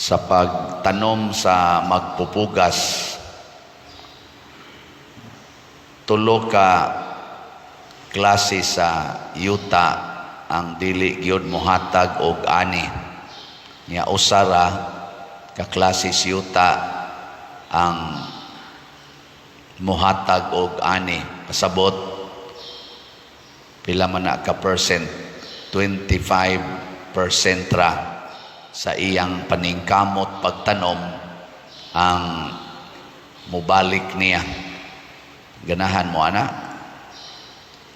sa pagtanom sa magpupugas. Tulo ka klase sa yuta ang dili gyud mohatag og ani. Nya usara ka klase sa yuta ang mohatag og ani. Pasabot pila man na ka percent, 25% ra sa iyang paningkamot pagtanom ang mubalik niya. Ganahan mo ana,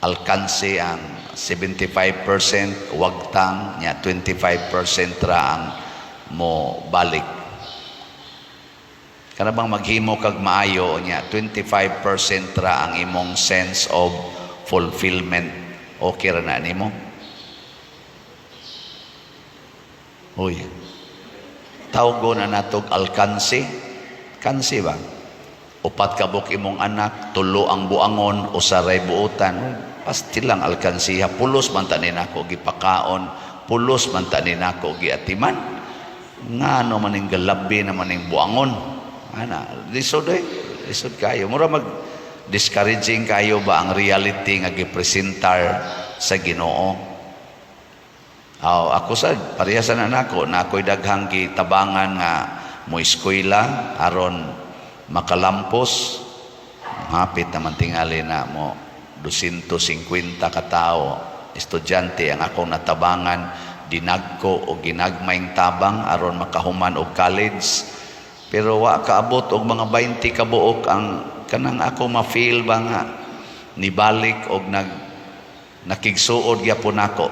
alkanse ang 75%, wagtang niya 25% ra ang mo balik. Kana bang maghimo kag maayo niya 25% ra ang imong sense of fulfillment. Okay ra na nimo? Uy, tawgo na natog alkanse. Kanse ba? Upat ka buk imong anak, tulo ang buangon, usaray buutan. Pastilang alkansiha. Pulos man tanin ako gipakaon, pulos man tanin ako giatiman. Nga no maning galabi na maning buangon. Ana, lisod kayo. Mura mag-discouraging kayo ba ang reality nga gipresentar sa Ginoo? Ako sad parehasan na ako'y daghang gitabangan nga mo eskwela aron makalampos. Hapit naman tingali na mo 250 ka tao estudyante ang akong natabangan, dinagko o ginagmayng tabang aron makahuman og college. Pero wa kaabot og mga 20 ka buok ang kanang ako ma-feel ba nga nibalik og nakigsuod gyapon ako.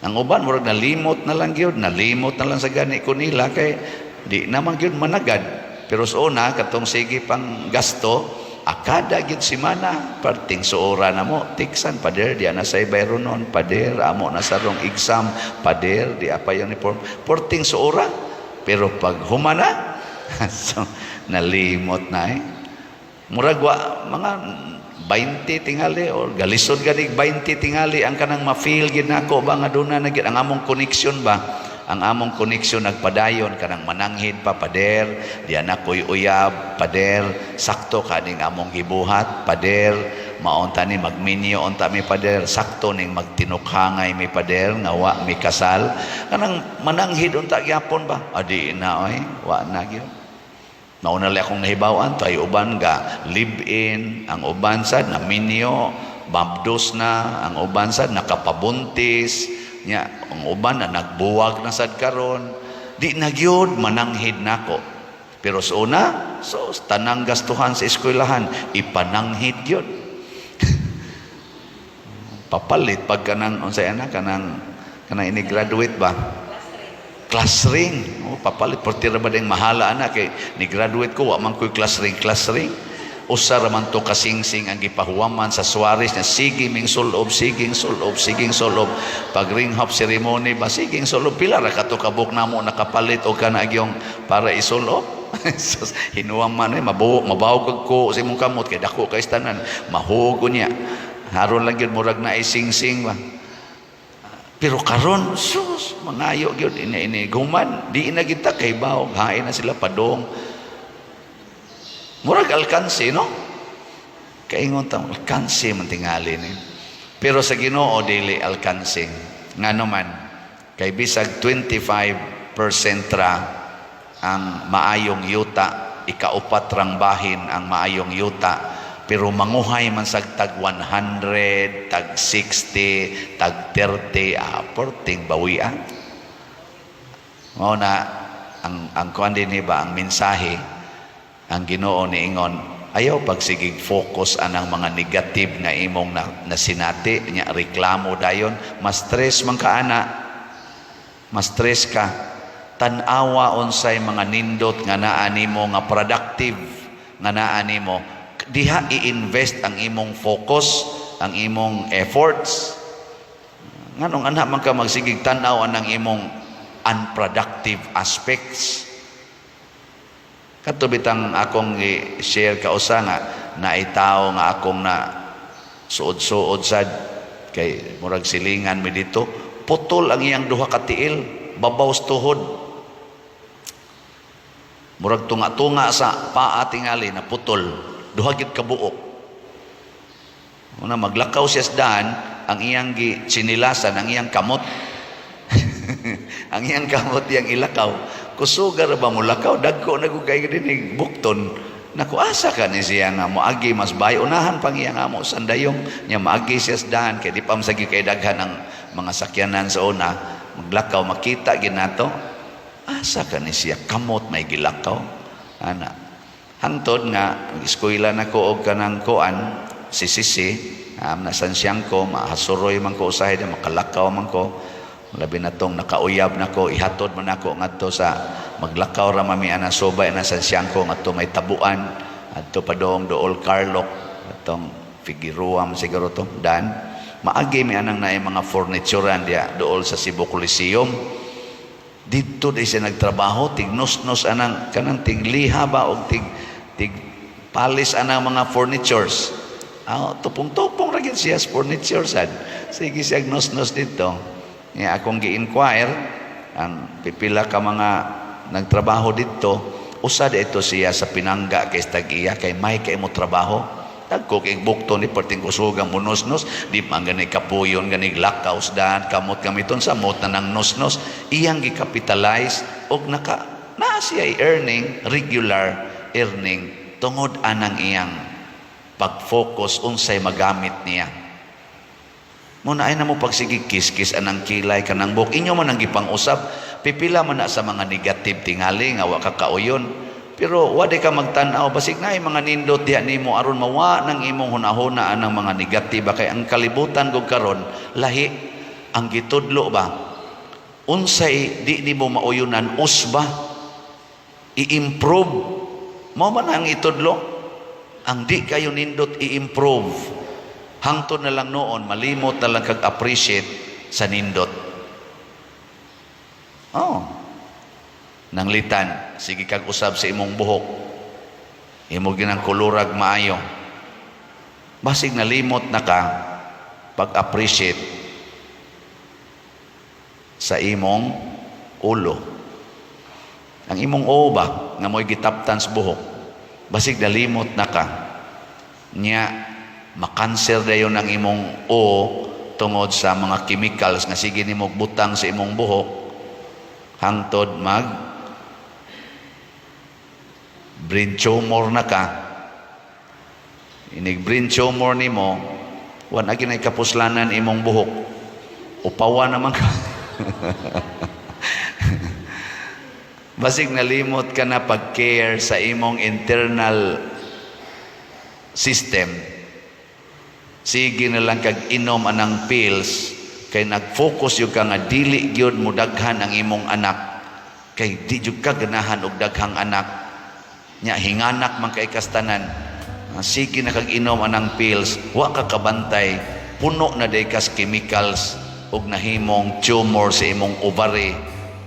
Ang uban murag nalimot na lang gyud, nalimot na lang sa gani ko nila kay di naman gyud managad. Pero sa una katong sige pang gasto, akada gyud semana parting suora na mo, tiksan pader di na say bayronon, pader amo na sa rong exam, pader di apa uniform, porting suora. Pero pag humana, so nalimot na Murag wa mga 20 tingali or galisod ganig 20 tingali ang kanang ma-feel gid nako ba nga duna na gid ang among connection ba, ang among connection nagpadayon kanang mananghid pa pader diyan ako'y uyab pader sakto kaning among gibuhat pader maunta ni magminyo unta mi pader sakto ning magtinukhangay mi pader nga wa mi kasal kanang mananghid unta gyapon ba adi na wa na gyud. Nauna lang akong nahibawan, tayo uban ga live-in, ang uban sad na minyo, babdos na, ang uban sad nakapabuntis, nya, ang uban na nagbuwag na sad karon, di na gyud mananghid nako. Pero sa una, so tanang gastuhan sa eskwelahan, ipananghid gyud. Papalit pag kanang unsay ana kanang ini graduate ba? Class ring. Papalit portira ba ding mahala ana kay ni graduate ko wa man ko'y class ring. Usar man to kasingsing ang gipahuwaman sa Suarez na sige ming sulob, siging sulob. Pag ring hop ceremony ba siging sulob pila ra kato kabuk namo nakapalit og kana gyung para isulob. Hinuwaman mabaw kag ko sa imong kamot kay dako kay tanan mahugo niya. Haron lang gyud murag na isingsing ba. Pero karon sus mangayo gyud ini guman di na kita kay bawo hain na sila padong murag alkanse no kaingon ta alkanse man tingali ni pero sa Ginoo dili alkanse ngano man kay bisag 25% ra ang maayong yuta ikaupat rang bahin ang maayong yuta pero manguhay man sag tag 100, tag 60, tag 30, porting bawian. Mao na ang kuan dinhi ba ang mensahe ang Ginoo niingon ayaw pagsigig focus anang mga negative nga imong nasinati nya reklamo dayon mas stress man ka ana. Mas stress ka. Tan-awa unsay mga nindot nga naa nimo nga productive nga naa nimo diha i-invest ang imong focus, ang imong efforts. Nganong anak man ka magsigig tan-aw anang imong unproductive aspects. Katubitang akong i-share ka usa nga naitaw nga akong na suod-suod sad kay murag silingan mi dito, putol ang iyang duha ka tiil, babaw tuhod. Murag tunga-tunga sa paa tingali na putol, duha gid ka buok. Una maglakaw siya sa daan, ang iyang sinilasan, ang iyang kamot. Ang iyang kamot yang ilakaw. Kusugar ba mo lakaw? Dagko na gugay din bukton. Naku, asa ka ni siya nga mo agi mas bay. Unahan pang iya nga mo sandayong niya maagi siya sa daan. Kaya di pa masagi kay daghan ang mga sakyanan sa una. Maglakaw, makita ginato. Asa ka ni siya? Kamot may gilakaw. Ana. Hantod nga, eskwela na ko og kanang kuan, sisisi, nasan siyang ko, mahasuroy man ko usahay na makalakaw man ko. Labi na tong nakauyab na ko, ihatod man ako ngadto sa maglakaw ra mami ana sobay na sa siyangko ngadto may tabuan adto pa dool Carlock atong Figueroa siguro to dan maagi mi anang naay mga furniturean dia dool sa Cebu Coliseum dito di siya nagtrabaho tignos-nos anang kanang tigliha ba og tig palis anang mga furnitures tupong-tupong ra gyud siya sa furniture sad sige siya nos-nos dito. Nga akong gi-inquire ang pipila ka mga nagtrabaho dito usad ito siya sa pinangga kay tag-iya kay may kay mo trabaho dagko kay bukto ni perting kusugang munosnos di man gani kapuyon gani lakaw dan kamot gamiton sa mot na nang nosnos iyang gi-capitalize og na siya earning regular earning tungod anang iyang pag-focus unsay magamit niya. Muna ay na mo pagsigi kis-kis anang kilay kanang buhok inyo man ang gipang-usap pipila man na sa mga negative tingali nga wa ka kauyon pero wadi ka magtan-aw basig na mga nindot diha nimo aron mawa nang imong hunahuna anang mga negatiba kay ang kalibutan gug karon lahi ang gitudlo ba unsay di nimo mauyonan usba i-improve mo man ang itudlo ang di kayo nindot i-improve hangtod na lang noon, malimot na lang kag-appreciate sa nindot. Nanglitan, sige kag usab sa imong buhok. Imo ginang kulurag maayo. Basig nalimot na ka pag-appreciate sa imong ulo. Ang imong ba nga mo'y gitaptan sa buhok. Basig nalimot na ka. Nya makanser dayon ang imong tungod sa mga chemicals nga sige nimo butang sa imong buhok hangtod mag brain tumor na ka inig brain tumor nimo wan agi nay kapuslanan imong buhok upawa naman ka basig nalimot ka na pag-care sa imong internal system. Sige na lang kag inom anang pills kay nag-focus yung ka nga dili gyud mo daghan ang imong anak kay di jud ka ganahan og daghang anak nya hinganak man kay kastanan sige na kag inom anang pills wa ka kabantay puno na day kas chemicals og nahimong tumor sa imong ovary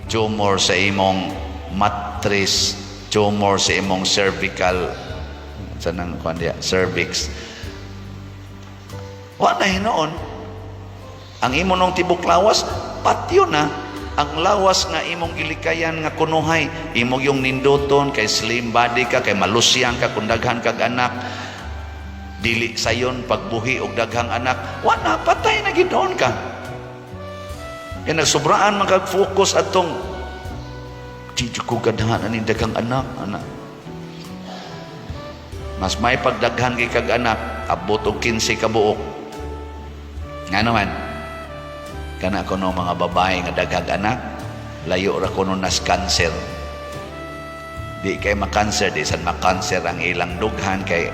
tumor sa imong mattress tumor sa imong cervical sanang kuan cervix. Wala hinoon ang imo nung tibok lawas patyo na ang lawas nga imong gilikayan nga kunuhay imo yung nindoton kay slim body ka kay malusyang ka kung daghan kag anak dili sayon pagbuhi og daghang anak wala patay na gidon ka kaya nagsobraan man kag focus atong di ko gadahan ani daghang anak mas may pagdaghan kay kag anak abot og 15 ka buok nga naman kana kuno mga babae nga daghang anak layo ra kuno nas cancer di kay makanser di san makanser ang ilang dughan kay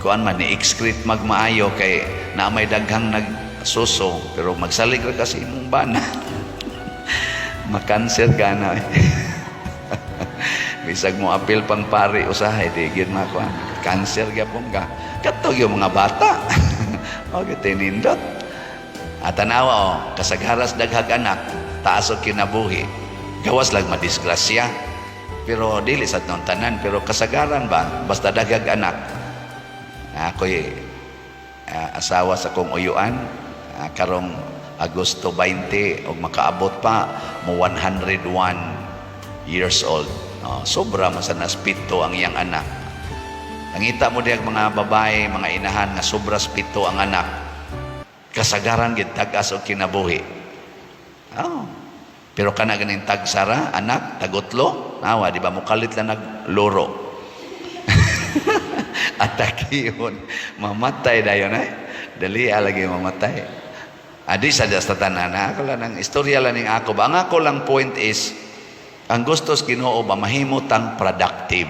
kuan man ni excrete magmaayo kay na may daghang nagsuso pero magsalig ra kasi imong bana makanser ka na bisag mo apil pang pari usahay di gyud makuan cancer gyapon ka kadto yung mga bata okay tinindot at tanawa kasagaras daghag anak taas og kinabuhi gawas lang madisgrasya pero dili sa tanan pero kasagaran ba basta daghag anak ako'y asawa sa kong uyuan karong Agosto 20 og makaabot pa mo 101 years old. Sobra man sa naspito ang iyang anak. Nangita mo diyan mga babae, mga inahan nga sobra spito ang anak. Kasagaran gid tag-as og kinabuhi. Pero kana ganing tagsara, anak, tagutlo, nawa, di ba mo kalit lang nagluro. Atakiyon, mamatay dayon ay. Dali lagi mamatay. Adi sa tanan na ako lang ang istorya lang ning ako. Ang ako lang point is ang gustos Ginoo ba mahimutang productive.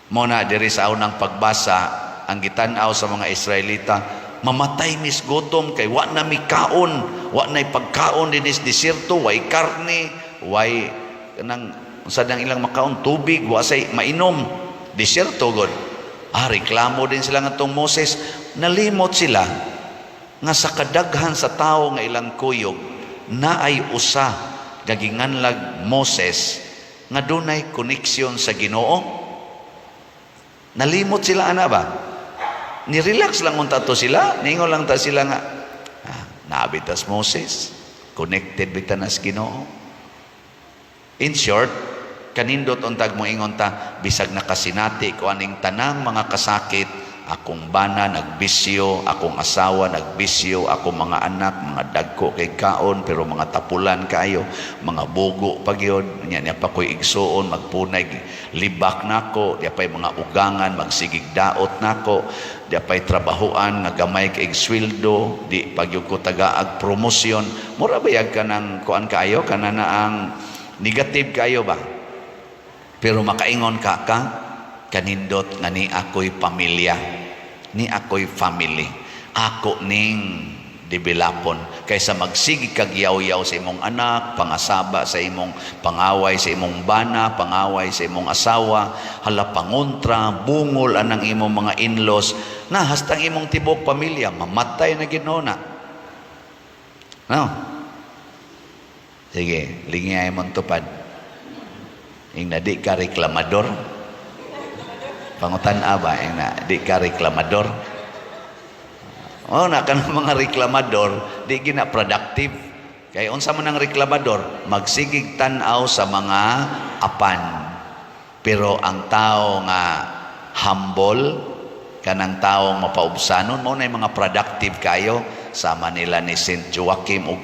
Muna diri sa unang pagbasa ang gitan-aw sa mga Israelita, mamatay mis gutom kay wa na mi kaon, wa na pagkaon dinis desierto, way karne, way kanang sa dang ilang makaon tubig, wa say mainom, desierto god. Reklamo din sila ngatong Moses, nalimot sila nga sa kadaghan sa tao nga ilang kuyog na ay usa gaginganlag Moses nga dunay koneksyon sa Ginoo. Nalimot sila ana ba? Ni-relax lang unta to sila, ningon lang ta sila nga naabitas Moses, connected bitanas Ginoo. In short, kanindot untag mo ingon ta bisag nakasinati ko aning tanang mga kasakit, akong bana nagbisyo, akong asawa nagbisyo, akong mga anak mga dagko kay kaon pero mga tapulan kayo, mga bugo pagyod nya pa koy igsuon magpunay libak nako, di pay mga ugangan magsigig daot nako, di pay trabahoan nga gamay kay sweldo, di pagyud ko tagaag promosyon. Mura bayag kanang kuan kayo kanana ang negative kayo ba? Pero makaingon ka kanindot nga ni ako'y pamilya, ni ako'y family, ako ning developon kaysa magsigi kag yaw-yaw sa imong anak, pangasaba sa imong pangaway sa imong bana, pangaway sa imong asawa, hala pangontra, bungol anang imong mga in-laws, na hastang imong tibok pamilya mamatay na ginona. No? Sige, lingay mong tupad. Ing na di ka reklamador. Pangutan-a ba? Ing na di ka reklamador. Na kan mga reklamador, di gina productive. Kaya unsa man ang reklamador, magsigig tan-aw sa mga apan. Pero ang tao nga humble, kanang taong mapaubsanon, mo na yung mga productive kayo, sama nila ni St. Joachim ug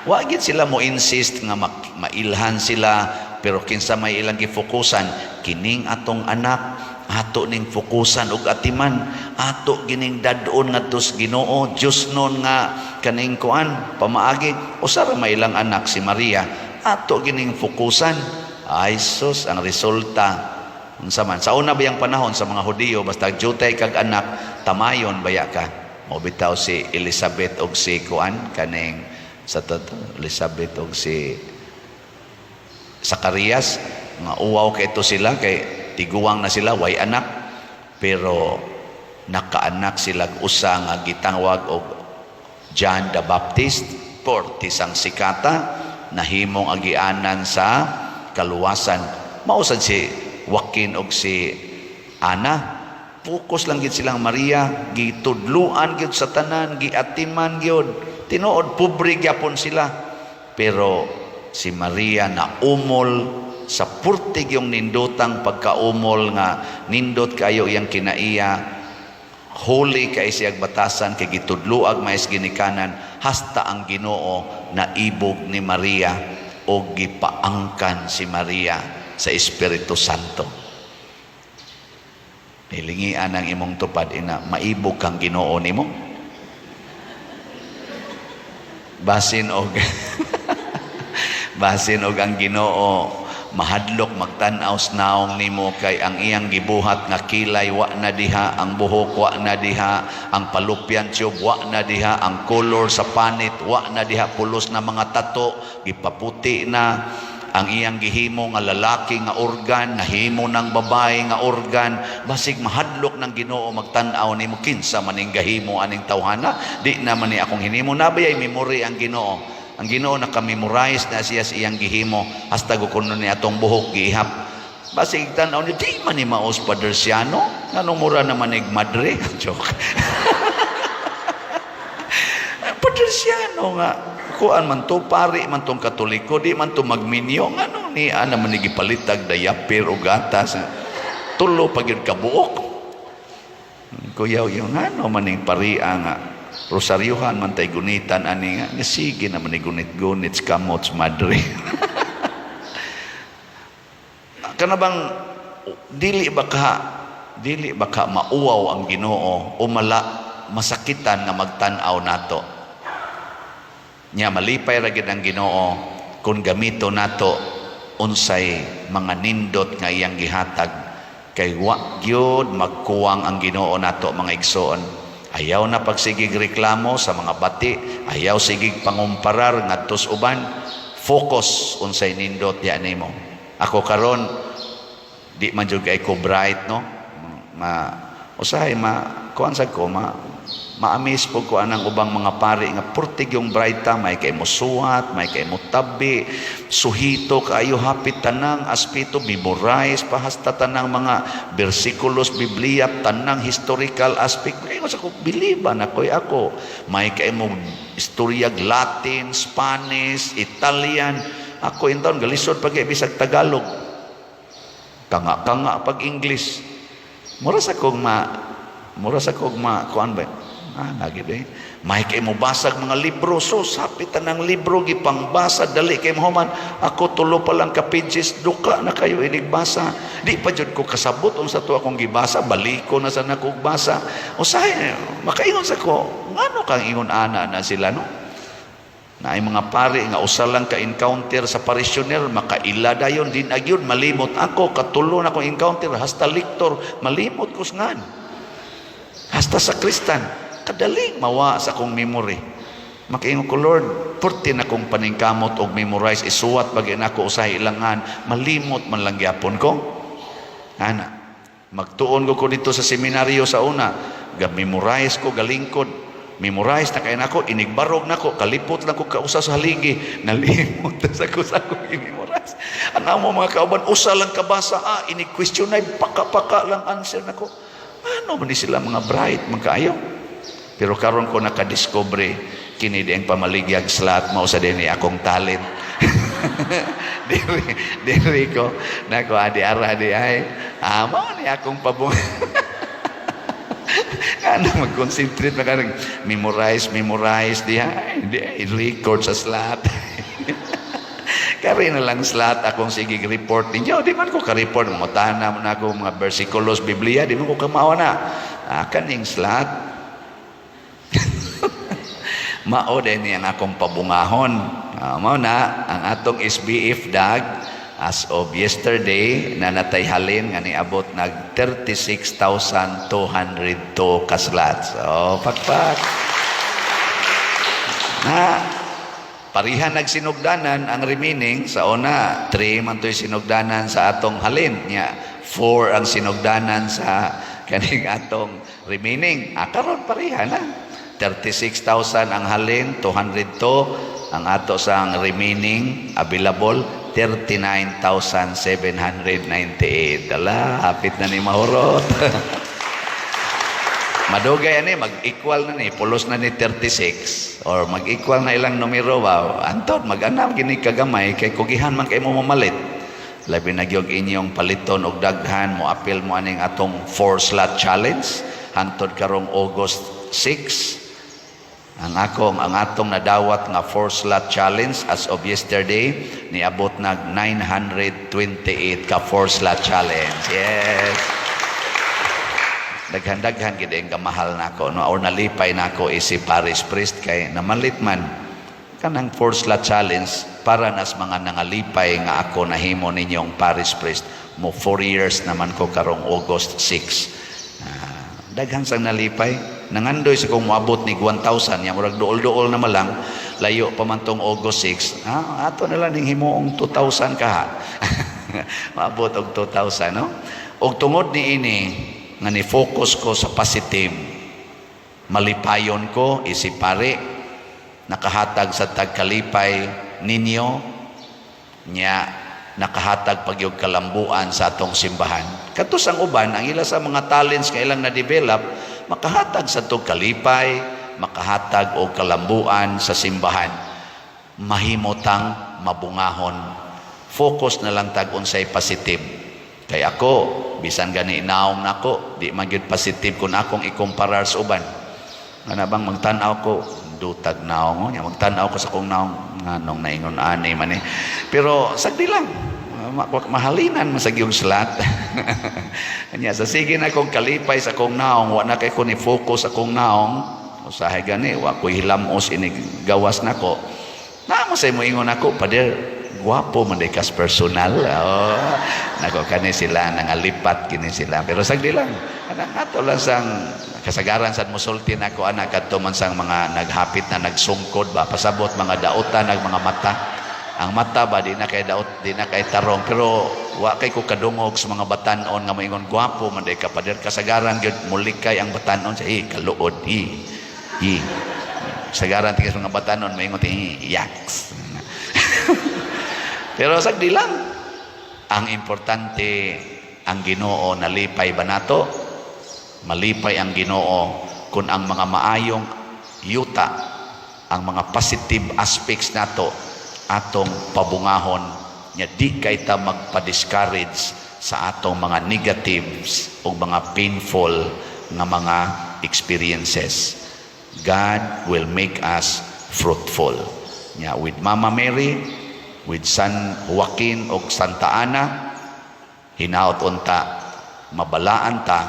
wa gid sila mo insist nga mailhan sila, pero kinsa may ilang gifokusan kining atong anak, ato ning fokusan ug atiman, ato gining dadon ngadto sa Ginoo, Dios non nga kaning kuan pamaagi. Usa ra may ilang anak si Maria, ato gining fokusan. Ay sus, ang resulta unsa man sa una bayang panahon sa mga Hudiyo, basta jutay kag anak tamayon baya ka. Mo bitaw si Elizabeth og si kuan kaning sa Elizabeth og si Zacarias, nga uwaw kay ito sila kay tiguwang na sila, way anak, pero nakaanak sila usa nga gitawag og John the Baptist, portisang sikata, nahimong agianan sa kaluwasan. Mausad si Joaquin og si Ana, focus lang gid silang Maria, gitudluan gid sa tanan, giatiman gyud, tinuod pobre gyapon sila, pero si Maria na umol sa purtig yung nindotang pagkaumol nga nindot kayo iyang kinaiya, holy kay siyag batasan kay gitudluag mais ginikanan, hasta ang Ginoo na ibog ni Maria o gipaangkan si Maria sa Espiritu Santo. Nilingian ang imong tupad ina, maibog kang Ginoo nimo. Basin og basin og ang Ginoo mahadlok magtan-aw naong nimo kay ang iyang gibuhat nga kilay wa na diha, ang buhok wa na diha, ang palupyan tube wa na diha, ang color sa panit wa na diha, pulos na mga tato gipaputi na, ang iyang gihimo nga lalaki nga organ nahimo ng babae nga organ. Basig mahadlok ng Ginoo magtan-aw nimo kinsa maning gahimo aning tawhana, di naman ni akong hinimo. Nabayay memory ang Ginoo. Ang Ginoo naka-memorize na siya sa iyang gihimo, hasta gukunon ni atong buhok gihap. Basig tan-aw ni di man ni maos padersiano, nganong mura naman ig madre. Joke. Padersiano nga kuan man to, pari man tong Katoliko, di man to magminyo, ngano ni ana man gipalitag dayapir o gatas. Tulo pag yun kabuok. Kuyaw yung ano maning paria nga. Rosaryuhan man tay gunitan ani nga. Sige naman ni gunit-gunit kamots madre. Kana bang dili ba ka mauwaw ang Ginoo o masakitan nga magtan-aw nato. Nya malipay ra gid ang Ginoo kung gamito nato unsay mga nindot nga iyang gihatag kay wa gyud magkuwang ang Ginoo nato mga igsoon. Ayaw na pagsigig reklamo sa mga bati, ayaw sigig pangumparar ngadtos uban. Focus unsay nindot ya nimo. Ako karon di man jud kay ko bright no. Usahay kuan sad ko ma-amaze po ko anang ubang mga pari nga purtig yung brighta, may kay mo suwat, may kay mo tabi, suhito kayo hapit tanang aspito, memorize pahasta tanang mga bersikulos Biblia, tanang historical aspect. Ngayon sa ko biliban ako may kay mo istoryag Latin, Spanish, Italian. Ako inton galisod pag bisag Tagalog, kanga pag English. Mura sa kong kuan ba? Nagid eh. May kay mo basag mga libro, so sapitan ng libro gipangbasa dali kay mohuman. Ako tulo pa lang ka pages, duka na kayo inigbasa. Di pa jud ko kasabot unsa to akong gibasa, baliko na sa nako basa. Usahay makaingon sa ko, ngano kang ingon ana na sila no? Na ay mga pari nga usa lang ka encounter sa parishioner makaila dayon din agyon malimot ako katulo na ko encounter hasta lector malimot ko ngan. Hasta sa Kristan kadaling mawa sa akong memory. Makaingon ko, Lord, purti na kong paningkamot o memorize, isuwat bagay na ako usahay ilangan, malimot man lang gyapon ko. Ana, magtuon ko dito sa seminaryo sa una, memorize ko, galingkod, memorize na kayo na ako, inigbarog na ako, kalipot lang ko kausa sa haligi, nalimot na sa ako i-memorize. Ang mo mga kauban, usa lang kabasa, ini-question na, paka-paka lang answer na ko. Ano man sila mga bright, magkaayaw. Pero karon ko nakadiscovery kini di ang pamaligyag slat mao sa dinhi akong talent. diri ko nako adi ara di ay mao ni akong pabung. Ano mag-concentrate na karang memorize di record sa slat. Kari na lang slat akong sige report ninyo. Di man ko ka-report mga tanam na ako mga bersikulos Biblia, di man ko kamawa na. Kaning slat mao din ang akong pabungahon. Mao na ang atong SBF dag as of yesterday na natayhalin nga niabot nag 36,202 kaslat. So pakpak na parihan nagsinugdanan ang remaining sa una 3 man to'y sinugdanan sa atong halin nya 4 ang sinugdanan sa kaning atong remaining. Karon parihan na 36,000 ang halin, 202 ang ato sa remaining available 39,798. Dala, hapit na ni mahurot. Madugay ani mag-equal na ni pulos na ni 36 or mag-equal na ilang numero ba. Anton mag-anam gini kagamay kay kugihan man kay mo mamalit. Labi na gyud inyong paliton og daghan mo apil mo aning atong 4 slot challenge hangtod karong August 6. Ang atong nadawat nga 4 slot challenge as of yesterday niabot nag 928 ka 4 slot challenge. Yes. Daghan-daghan gid ang kamahal nako no or nalipay nako si parish priest kay namalit man kanang 4 slot challenge para nas mga nangalipay nga ako nahimo ninyong parish priest mo 4 years naman ko karong August 6. Daghan sang nalipay nangandoy sa kung moabot ni 1,000 ya murag duol-duol na malang layo pa man tong August 6 ato na lang ning himuong 2,000 ka maabot og 2,000 no og tungod ni ini nga ni focus ko sa positive malipayon ko isipare nakahatag sa tagkalipay ninyo nya nakahatag pagyog kalambuan sa atong simbahan katus ang uban ang ila sa mga talents nga ilang na-develop makahatag sa tog kalipay, makahatag o kalambuan sa simbahan. Mahimotang mabungahon focus na lang tag unsay positive. Kay ako, bisan gani naong nako, di magyud positive kung akong ikumparar sa uban. Nga bang magtanaw ko, dutag naong nya magtanaw ko sa kong naong nganong naingon ani man eh. Pero sagdi lang, mahalinan masag yung slat. Kanya sa sige na kong kalipay sa kong naong, wa na kay ko ni focus sa kong naong. Usahay gani, wa ko hilamos ini gawas nako. Na mo say mo ingon ako, pader guwapo man kas personal. Oh, nako kani sila nangalipat kini sila. Pero sagdi lang. Ato lang sang kasagaran sad mosulti nako anak kadto man sang mga naghapit na nagsungkod ba pasabot mga daotan nag mga mata. Ang mata ba di na kay daot, di na kay tarong, pero wa kay ko kadungog sa mga batanon nga moingon guwapo man ka pader kasagaran gyud mulikay ang batanon sa kaluod sagaran tigas mga batanon moingon yaks. Pero sagdi lang. Ang importante ang Ginoo nalipay ba nato? Malipay ang Ginoo kung ang mga maayong yuta, ang mga positive aspects nato atong pabungahon nya di kay ta magpa-discourage sa atong mga negatives o mga painful nga mga experiences. God will make us fruitful. Nya with Mama Mary, with San Joaquin o Santa Ana, hinaot unta mabalaan ta,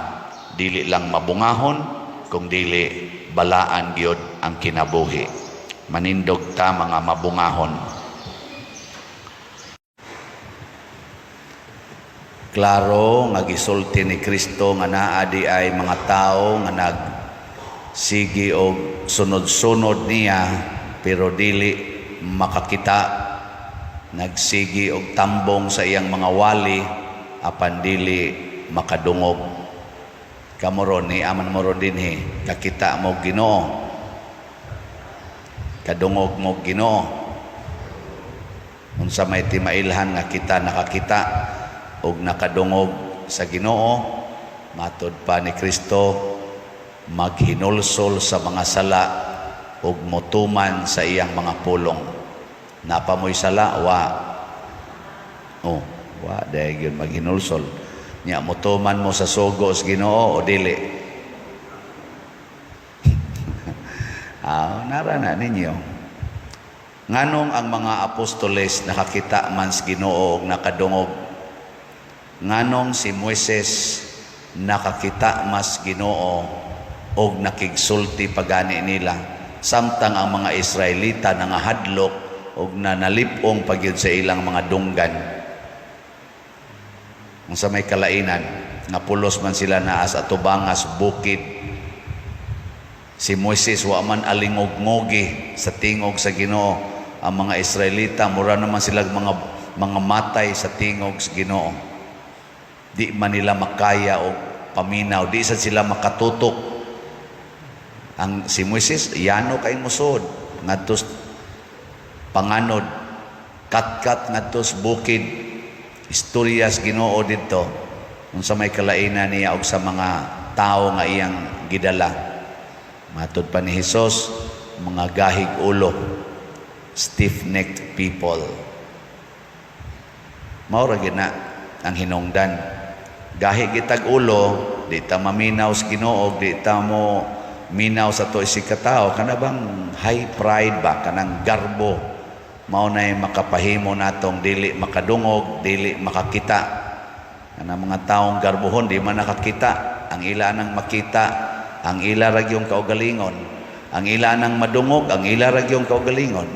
dili lang mabungahon kung dili balaan gyud ang kinabuhi. Manindog ta mga mabungahon. Klaro nga gisulti ni Kristo nga naa di ay mga tao nga nagsigi og sunod-sunod niya pero dili makakita, nagsigi og tambong sa iyang mga wali apan dili makadungog. Kamoron ni aman moron dinhi kakita mo Ginoo, kadungog mo Ginoo. Unsa may timailhan nga kita nakakita og nakadungog sa Ginoo, matud pa ni Kristo maghinulsol sa mga sala ug motuman sa iyang mga pulong. Napamoy sala wa dahil yun maghinulsol nya motuman mo sa sugo sa Ginoo o dili. Narana ninyo nganong ang mga apostoles nakakita man sa Ginoo og nakadungog, nganong si Moises nakakita mas Ginoo og nakigsulti pagani nila, samtang ang mga Israelita nangahadlok og nanalipong pagyud sa ilang mga dunggan. Ang sa may kalainan nga pulos man sila naas atubangas bukid, si Moises wa man alingog-ngogi sa tingog sa Ginoo. Ang mga Israelita mura naman sila mga matay sa tingog sa Ginoo. Di man nila makaya o paminaw, di sa sila makatutok. Ang si Moises yano kay musod ngadtos panganod katkat ngadtos bukid, istoryas Ginoo didto unsa may kalainan niya og sa mga tao nga iyang gidala. Matud pa ni Hesus, mga gahig ulo, stiff-necked people. Mao ra gid na ang hinungdan. Gahig gitag ulo, di ta maminaw sa Ginoo, di ta mo minaw sa to si katao, kana bang high pride ba, kanang garbo, mao nay makapahimo natong dili makadungog, dili makakita. Kana mga taong garbohon di man nakakita, ang ila nang makita, ang ila ragyong kaugalingon, ang ila nang madungog, ang ila ragyong kaugalingon.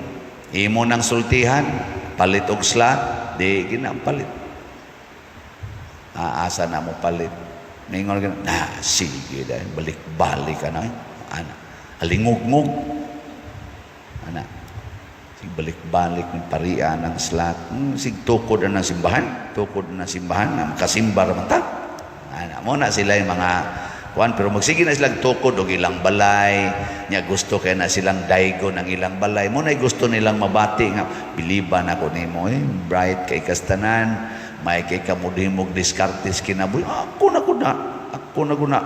Imo nang sultihan, palit og slat, di ginapalit. Asa na mo palit. Ningon ka, sige dahil balik-balik ka na. Alingog-ngog. Sige balik-balik ng parian ng slat. Sige tukod na ng simbahan. Tukod na ng simbahan. Kasimbar naman ta. Muna sila yung mga kuan, pero magsige na silang tukod o ilang balay. Nya gusto kaya na silang daigo ng ilang balay. Muna gusto nilang mabati nga. Biliban ako ni mo. Bright kay kastanan. May kay kamudimog diskartes kinabuhi. Ako na guna.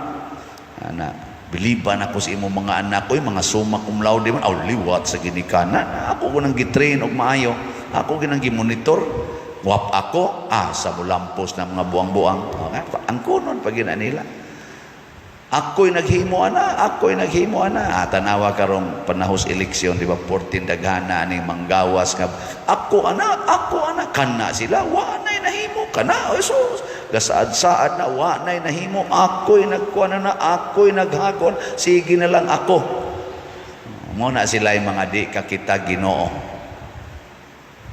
Biliban ako sa imong mga anak ko, mga summa cum laude man, liwat sa ginikanan. Ako ginang gitrain og maayo. Ako ginang gimonitor. Wap ako, sa mulampos ng mga buang-buang. Ang kunon pag nila. Ako'y naghimo ana. Tanawa karong panahos eleksyon, di ba? 14 daghana aning manggawas nga. Ako ana, kana sila, wa nay nahimo, kana, Jesus. Gasaad-saad na, wa nay nahimo, ako'y nagkuha na, ako'y naghakon, sige na lang ako. Muna sila yung mga di kakita Ginoo.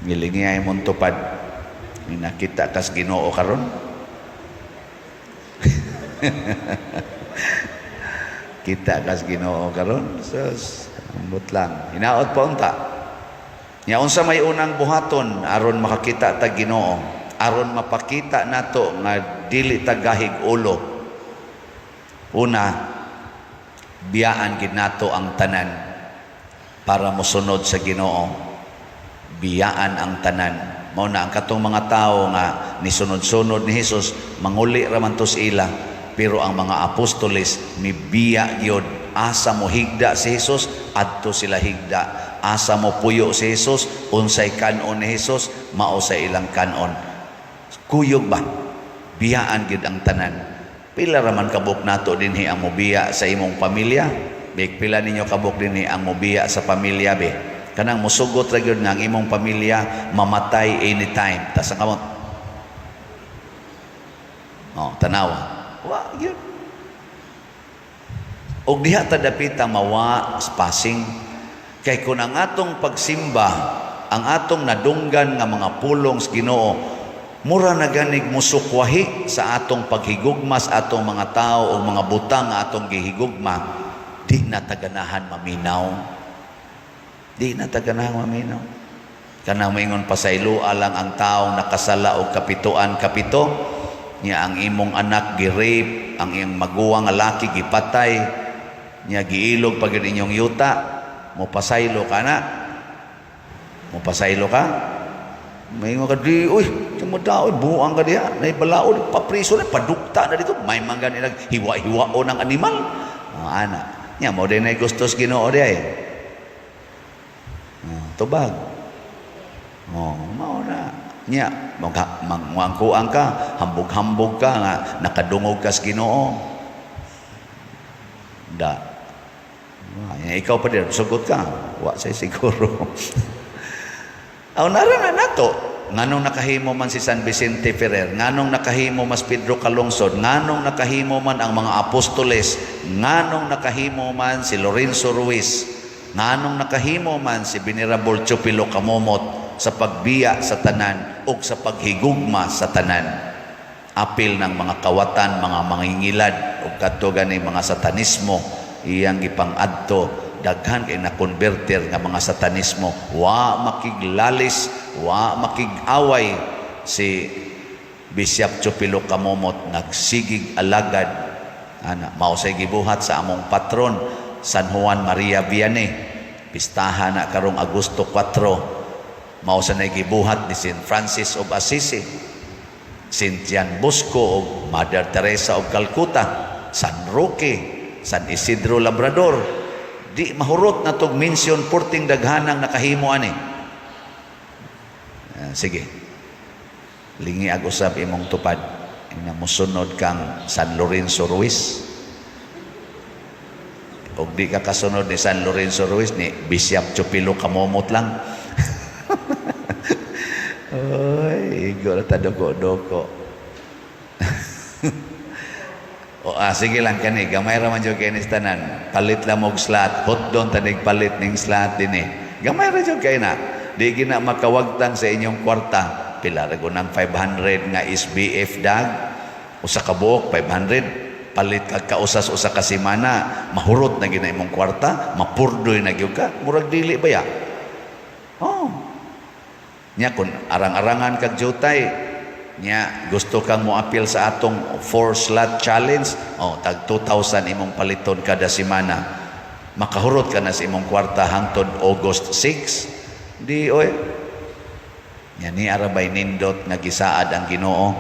Ngilingiyay mong tupad. Nakita kas Ginoo karon. Kita kas Ginoo karon. Sus, ambot lang. Hinaot pa unta. Nya unsa may unang buhaton aron makakita ta Ginoo, aron mapakita nato nga dili ta gahig ulo. Una, biyaan gid nato ang tanan para mosunod sa Ginoo. Biyaan ang tanan. Mao na ang katong mga tawo nga nisunod-sunod ni Hesus, manguli ra man tos ila. Pero ang mga apostoles mibiya gyud, asa mo higda si Hesus, adto sila higda. Asa mo puyo si Hesus, unsay kanon ni Hesus, mao sa ilang kanon. Kuyog ba? Biyaan gid ang tanan. Pila ra man kabuk nato dinhi ang mobiya sa imong pamilya? Big pila ninyo kabuk dinhi ang mobiya sa pamilya be? Kanang musugot ra gyud nga ang imong pamilya mamatay anytime. Tas ang kamot. Tanawa. Wa yun. Og diha ta dapita mawa passing kay kun ang atong pagsimba, ang atong nadunggan nga mga pulong sa Ginoo, mura na ganig musukwahi sa atong paghigugma sa atong mga tao o mga butang nga atong gihigugma, di na taganahan maminaw. Di na taganahan maminaw. Kanang maingon pa sa ilua lang ang taong nakasala og kapito niya ang imong anak gi-rape, ang iyong maguwang nga laki gipatay, niya giilog pag inyong yuta, mopasaylo ka na. Mopasaylo ka? May mga di, tumadaw, buang ka diya, naibalaon, papriso na, padukta na dito, may mga nilang hiwa-hiwao ng animal. Ana, niya mo din ay gustos Ginoo diya tubag. Mao na. Nya mangkuang ka, hambog-hambog ka nga nakadungog ka sa Ginoo. Ikaw pa din sugot ka, wa say siguro. Nara nato nganong nakahimo man si San Vicente Ferrer, nganong nakahimo mas Pedro Calungsod, nganong nakahimo man ang mga apostoles, nganong nakahimo man si Lorenzo Ruiz, nganong nakahimo man si Venerable Chupilo Camomot sa pagbiya sa tanan o sa paghigugma sa tanan. Apil ng mga kawatan, mga mangingilad o katugan ng mga satanismo, iyang ipang-adto, daghan kay na-converter nga mga satanismo, wa makiglalis, wa makig-away si Bishop Chupilo Camomot, nagsigig alagad, mausay gibuhat sa among patron, San Juan Maria Vianney, pistahan na karong Agosto 4, mausa na gibuhat ni St. Francis of Assisi, St. John Bosco o Mother Teresa of Calcutta, San Roque, San Isidro Labrador. Di mahurot na tog mention porting daghanang nakahimo ani. Sige. Lingi ag usab imong tupad. Ina mosunod kang San Lorenzo Ruiz. Og di ka kasunod ni San Lorenzo Ruiz, ni Bishop Chupilo Camomot lang. Oy, igo na tadoko-doko. Sige lang kani, gamay ra man jud kay ni tanan. Palit lang og slot, hot doon tanig palit ning slot dinhi. Gamay ra jud kay na. Di gina makawagtang sa inyong kwarta. Pila ra gunang 500 nga SBF dag. Usa ka buok 500. Palit kag kausas usa ka semana, mahurot na gina imong kwarta, mapurdoy na gyud ka. Murag dili ba ya? Nya kun arang-arangan kag jutay, nya gusto kang mo-appeal sa atong 4-slot challenge, tag 2,000 imong paliton kada semana. Makahurot ka na sa imong kwarta hangtod August 6. Di nya ni arabay nindot nga gisaad ang Ginoo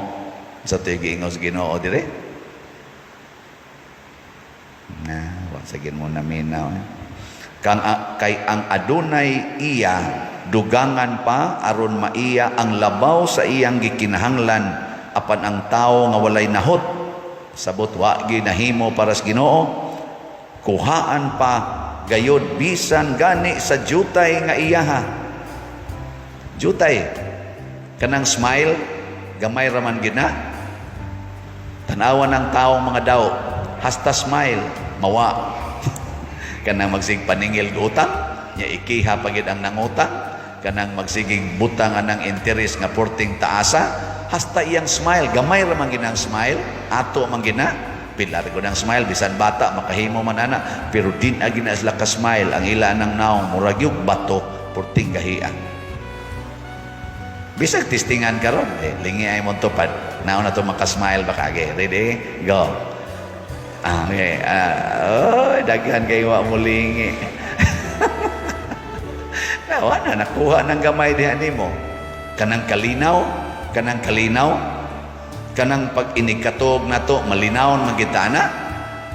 sa tigingos Ginoo dire. Wa sagin mo na minaw. Kay ang adunay iya dugangan pa aron maiya ang labaw sa iyang gikinahanglan, apan ang tao nga walay nahot sabot wa ginahimo para sa Ginoo, kuhaan pa gayod bisan gani sa jutay nga iyaha. Jutay kanang smile gamay raman gina, tanawan ng taong mga daw hasta smile mawa kanang magsig paningil utang nya ikiha pagid ang nangutang, kanang magsiging butang anang interes nga porting taasa, hasta iyang smile gamay ra man ginang smile ato man gina pilar ko ng smile bisan bata makahimo man ana, pero din agi na sila ka smile ang ila nang naong murag yung bato porting gahian. Bisag testingan karon lingi ay mo tupad naon na to makasmile ba kage. Ready go. Okay. Daghan kayo wa mulingi. Nawa na nakuha ng gamay diha nimo. Kanang kalinaw, kanang pag inikatog nato malinawon magitana.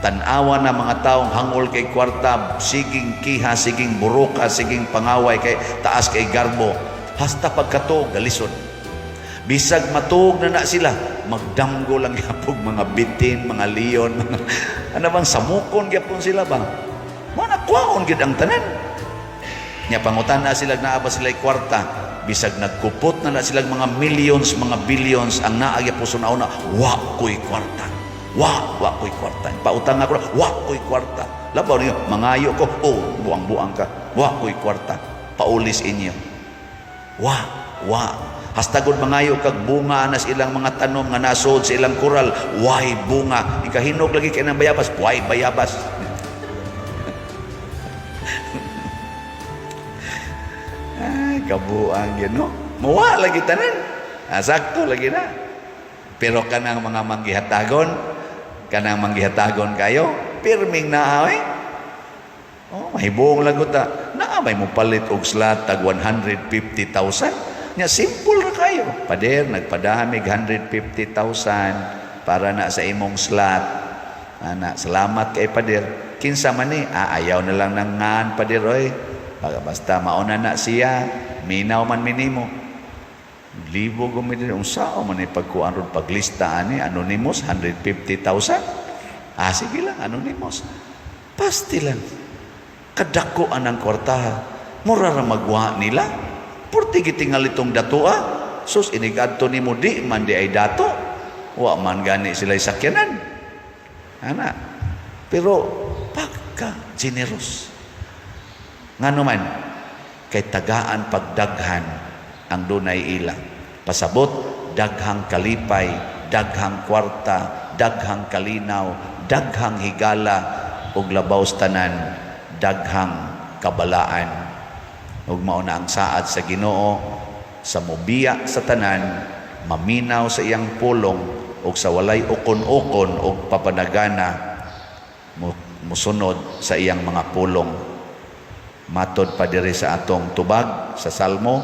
Tan-awa na mga taong hangol kay kwarta, siging kiha, siging buruka, siging pangaway kay taas kay garbo. Hasta pagkatog galison. Bisag matug na sila, magdamgo lang yapog mga bitin, mga leon, mga, ano bang samukon yapon sila ba? Mga nakwaon gid ang tanan. Nya pangutan na sila naaba sila kwarta, bisag nagkupot na sila mga millions, mga billions, ang naagya po sunauna, wa ko'y kwarta. Wa ko'y kwarta. Pautang ako, wa ko'y kwarta. Labaw niyo, mangayo ko, buang-buang ka, wa ko'y kwarta. Paulis inyo. Wa. Hastagod mangayo kag bunga na ilang mga tanom nga nasod sa ilang kural, why bunga. Ikahinog lagi kay nang bayabas, why bayabas. Ay, kabuang yun, no? Mawa lagi tanan. Sakto lagi na. Pero kanang mga manggihatagon kayo, pirming naaway. Mahibong lagot ta. Naamay mo palit og slot tag 150,000. Nya simple ra kayo. Pader nagpadamig 150,000 para na sa imong slot. Ana, salamat kay pader. Kinsa man ni ayaw na lang nang ngan pader oy. Basta mauna na siya, minaw man minimo. Libo gumidin unsa man ni pagkuan rod paglistaan ni anonymous 150,000. Sige lang anonymous. Pasti lang. Kadako anang kwartaha. Mura ra magwa nila. Purti gitingal itong datua, sus inigadto ni mo di man di ay dato, wa man gani sila'y sakyanan. Ana, pero pagka generous. Nga naman, kay tagaan pagdaghan ang dunay ilang. Pasabot, daghang kalipay, daghang kwarta, daghang kalinaw, daghang higala, ug labaw tanan, daghang kabalaan. Ug mao na ang saad sa Ginoo sa mobiya sa tanan, maminaw sa iyang pulong ug sa walay ukon-ukon ug papanagana musunod sa iyang mga pulong. Matod pa diri sa atong tubag sa Salmo,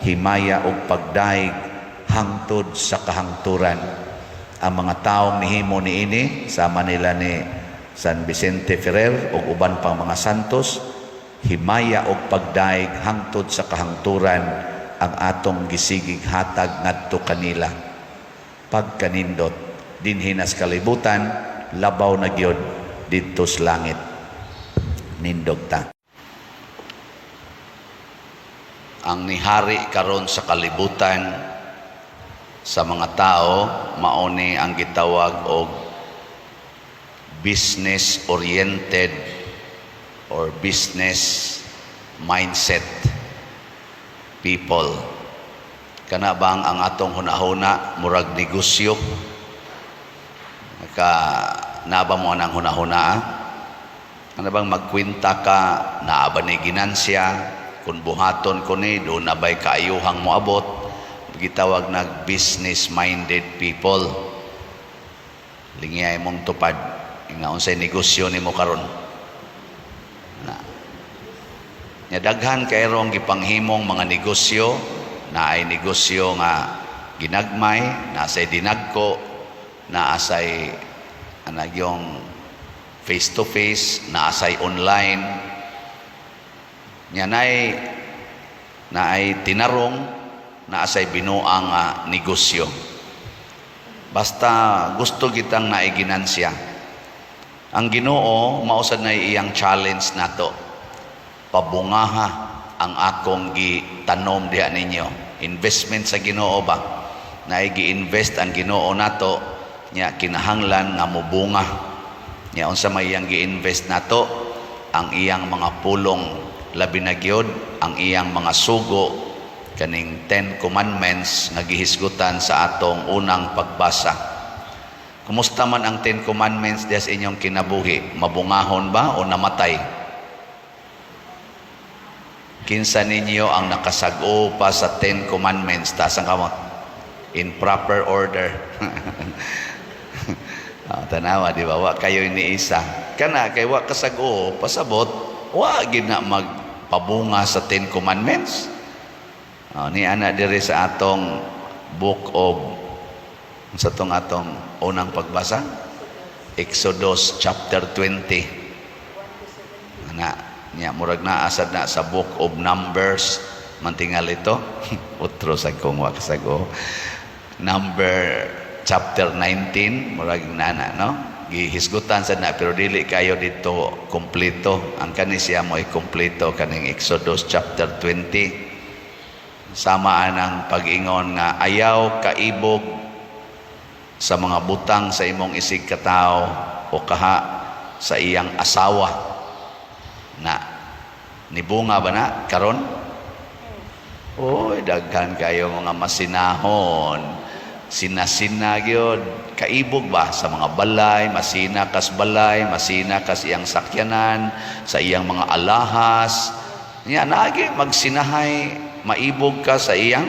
himaya ug pagdaig hangtod sa kahangturan. Ang mga taong nihimo niini sama nila ni San Vicente Ferrer ug uban pang mga santos, himaya og pagdaig hangtod sa kahangturan ang atong gisigig hatag ngadto kanila. Pagkanindot dinhi nas kalibutan, labaw na gyud didto sa langit. Nindog ta. Ang nihari karon sa kalibutan sa mga tao mauni ang gitawag og business oriented or business mindset people. Kana bang ang atong hunahuna murag negosyo? Naba mo nang hunahuna? Ano bang magkwinta ka, naaba ni ginansya, kung buhaton ko ni, doon nabay kaayuhang moabot, gitawag nag business minded people. Lingiyay mong tupad, nga unsay negosyo ni mo karon. Daghan kay rong gipanghimong mga negosyo, na ay negosyo nga ginagmay, na say dinagko, na asay yung face to face, na asay online, Nya naay tinarong na asay binuang negosyo. Basta gusto kitang naiginansya. Ang Ginoo mausad na iyang challenge nato. Pabungaha ang akong gitanom diha ninyo. Investment sa Ginoo ba? Naay gi-invest ang Ginoo nato nya kinahanglan nga mobunga. Nya unsa may iyang gi-invest nato? Ang iyang mga pulong, labi na gyud ang iyang mga sugo, kaning 10 commandments nga gihisgutan sa atong unang pagbasa. Kumusta man ang 10 commandments des inyong kinabuhi? Mabungahon ba o namatay? Kinsa ninyo ang nakasag-o pa sa 10 commandments? Taas ang kamot. In proper order. Tanawa, di ba? Wa kayo iniisa. Kana, kay wa kasag-o, pasabot, wa gid na magpabunga sa 10 commandments. Ni ana diri sa atong book of sa atong unang pagbasa, Exodus chapter 20. Nya murag na asad na sa book of Numbers mantingal ito. Utro sa kong wa kasag-o. Number chapter 19 murag nana, no? Gihisgutan sad na pero dili kayo dito kompleto. Ang kani siya mo ay kompleto kaning Exodus chapter 20. Samaan ang pag-ingon nga ayaw kaibog sa mga butang sa imong isig katao o kaha sa iyang asawa na nibunga ba na karon? Oy, daghan kayo mga masinahon. Sinasina gyud kaibog ba sa mga balay, masina kas balay, masina kas iyang sakyanan, sa iyang mga alahas. Nya naagi magsinahay maibog ka sa iyang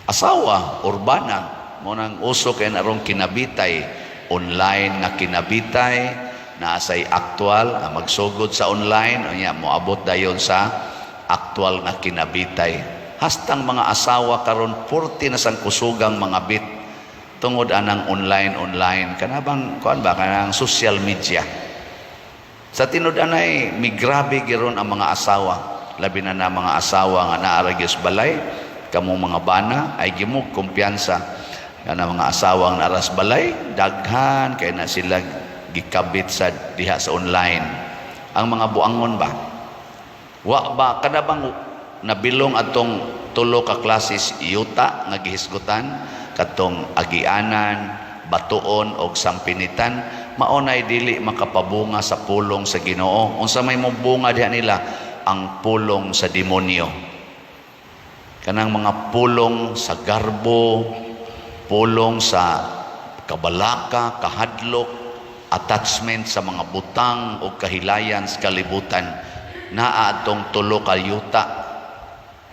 asawa, urbana. Mo nang uso kay narong kinabitay, online na kinabitay, na asay aktual, magsugod sa online, o nya moabot dayon sa aktual na kinabitay. Hastang mga asawa karon 40 na sang kusugang mga bit tungod anang online kanabang kuan ba kanang social media. Sa tinud anay migrabe giron ang mga asawa, labi na mga asawa nga naara gyud sa balay, kamo mga bana ay gimug kumpiyansa kana mga asawang naras balay, daghan kay na sila gikabit sa diha sa online. Ang mga buangon ba wa ba kanabang nabilong atong tulo ka klases yuta nga gihisgutan, katong agianan, batuon og sampinitan, maunay dili makapabunga sa pulong sa Ginoo. Unsa may mobunga diha nila? Ang pulong sa demonyo. Kanang mga pulong sa garbo, pulong sa kabalaka, kahadlok, attachment sa mga butang o kahilayan sa kalibutan, naa atong tulo ka yuta.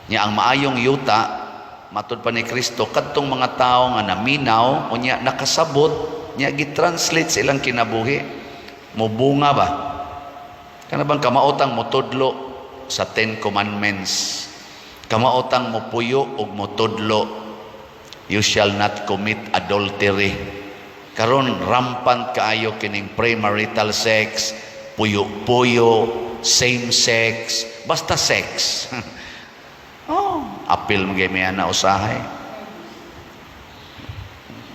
Nya ang maayong yuta matud pa ni Kristo kadtong mga tawo nga naminaw unya nakasabot nya gitranslate sa ilang kinabuhi, mobunga ba? Kana bang kamautang motudlo sa 10 commandments, kamautang mopuyo ug motudlo you shall not commit adultery. Karon rampant kaayo kining premarital sex, puyo-puyo, same sex, basta sex. Apil magay may na usahay.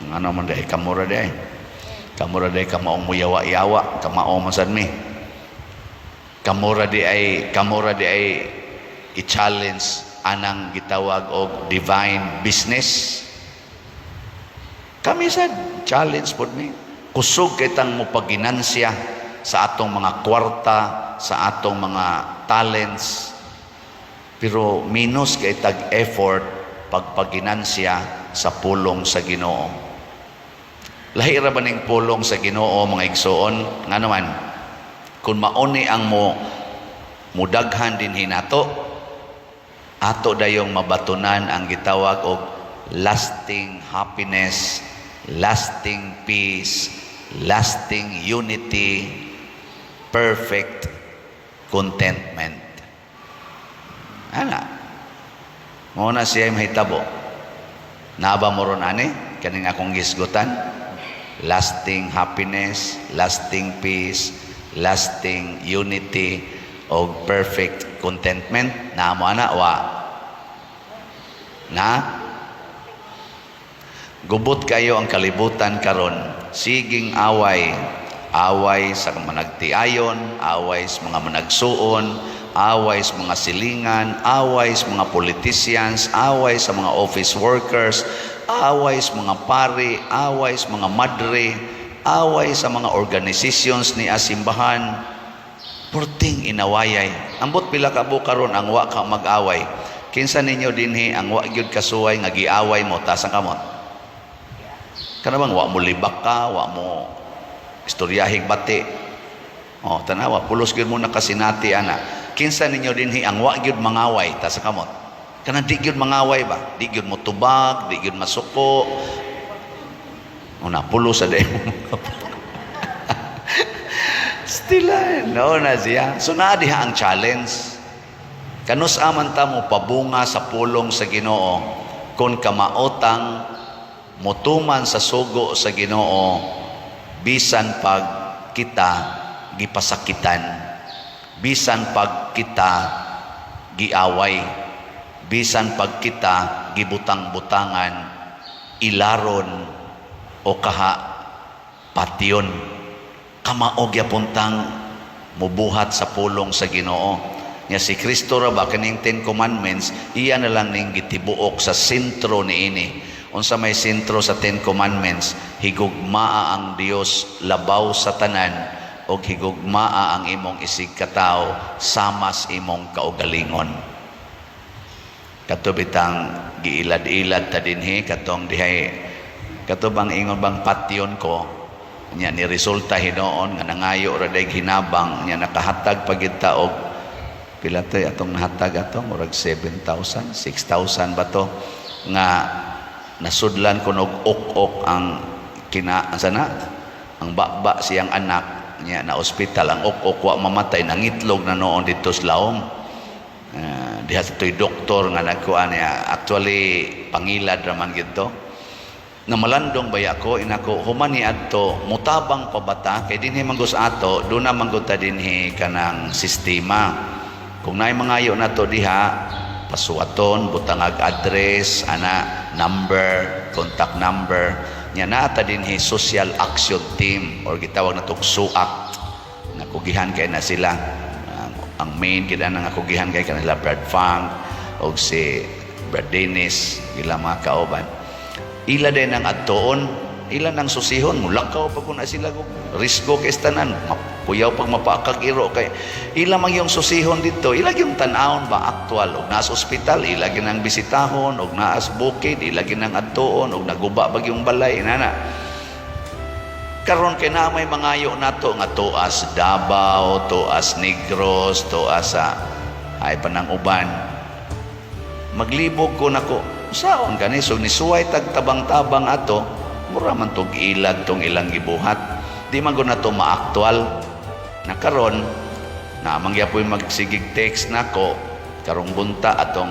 Ano man dahi kamura dahi. Kamura dahi kamaong muyawa-yawa, kamaong masad mi. Kamura di ay i-challenge anang gitawag og divine business. Kami sad challenge pod mi. Kusog kitang mo paginansya sa atong mga kwarta, sa atong mga talents. Pero minus kay tag effort pagpaginansya sa pulong sa Ginoo. Lahi ra ba ning pulong sa Ginoo mga igsoon? Nga naman, kung mauni ang mudaghan din hinato, ato dayong mabatunan ang gitawag og lasting happiness, lasting peace, lasting unity, perfect contentment. Ana, muna siya mahitabo. Naba mo ron ani, kaning akong gisgutan, lasting happiness, lasting peace, lasting unity, o perfect contentment na mo ana wa na gubot kayo ang kalibutan karon siging away sa managtiayon, away sa mga managsuon, away sa mga silingan, away sa mga politicians, away sa mga office workers, away sa mga pari, away sa mga madre, away sa mga organizations ni asimbahan. Purting inawayay. Ambot pila ka karon ang wa ka mag-away. Kinsa ninyo dinhi ang wa gyud kasuway nga giaway mo tasa kamot. Kana bang wa mo libak ka, wa mo istoryahing bati. Oh, tanawa pulos gyud mo nakasinati ana. Kinsa ninyo dinhi ang wa gyud mangaway tasa kamot. Kana di gyud mangaway ba? Di gyud mo tubag, di gyud masuko. Una pulos sa day mo. Stilan, no na siya. So na diha ang challenge. Kanus aman ta mo pabunga sa pulong sa Ginoo kung kamaotang mutuman sa sugo sa Ginoo bisan pag kita gipasakitan, bisan pag kita giaway, bisan pag kita gibutang-butangan, ilaron o kaha patyon. Kamaog yapuntang mubuhat sa pulong sa Ginoo. Nya si Kristo ra ba kaning 10 commandments, iya na lang ning gitibuok sa sentro niini. Unsa may sentro sa 10 commandments, higugmaa ang Dios labaw sa tanan og higugmaa ang imong isig katawo samas imong kaugalingon. Katubitang giilad-ilad ta dinhi katong dihay katubang ingon bang patyon ko nya ni resulta hinoon nga nangayo ra day hinabang nya nakahatag pagita og pila tay atong nahatag atong murag 7,000 6,000 ba to nga nasudlan ko og ok ang sana ang baba siyang anak nya na ospital ang ok wa mamatay nangitlog na noon dito sa laom. Diha to'y doktor nga nagkuan niya actually pangilad ra man gito. Na malandong baya ko inako human ni adto mutabang pabata kay dinhi manggos ato do na manggod ta dinhi kanang sistema kung naay mangayo nato diha pasuaton butangag address ana number contact number nya nata dinhi social action team or gitawag nato SUAC nakugihan kay na sila ang main gid ana nga kugihan kay kanila Brad Fang og si Brad Dennis gila mga kauban. Ila din ang adtoon, ila nang susihon, mulakaw pa kung na sila risgo kay tanan, mapuyaw pag mapakag-iro kay ila mang yung susihon dito, ila yung tanawon ba aktual og naas ospital, ila ginang bisitahon og naas bukid, ila ginang adtoon og naguba bag yung balay inana. Karon kay na may mangayo nato nga tuas Davao, tuas Negros, tuas ay panang uban. Maglibog ko nako saon gani so nisuway tagtabang-tabang ato mura man tog ilad tong ilang gibuhat di man gud nato maaktual na karon na mangyapoy magsigig text nako karong bunta atong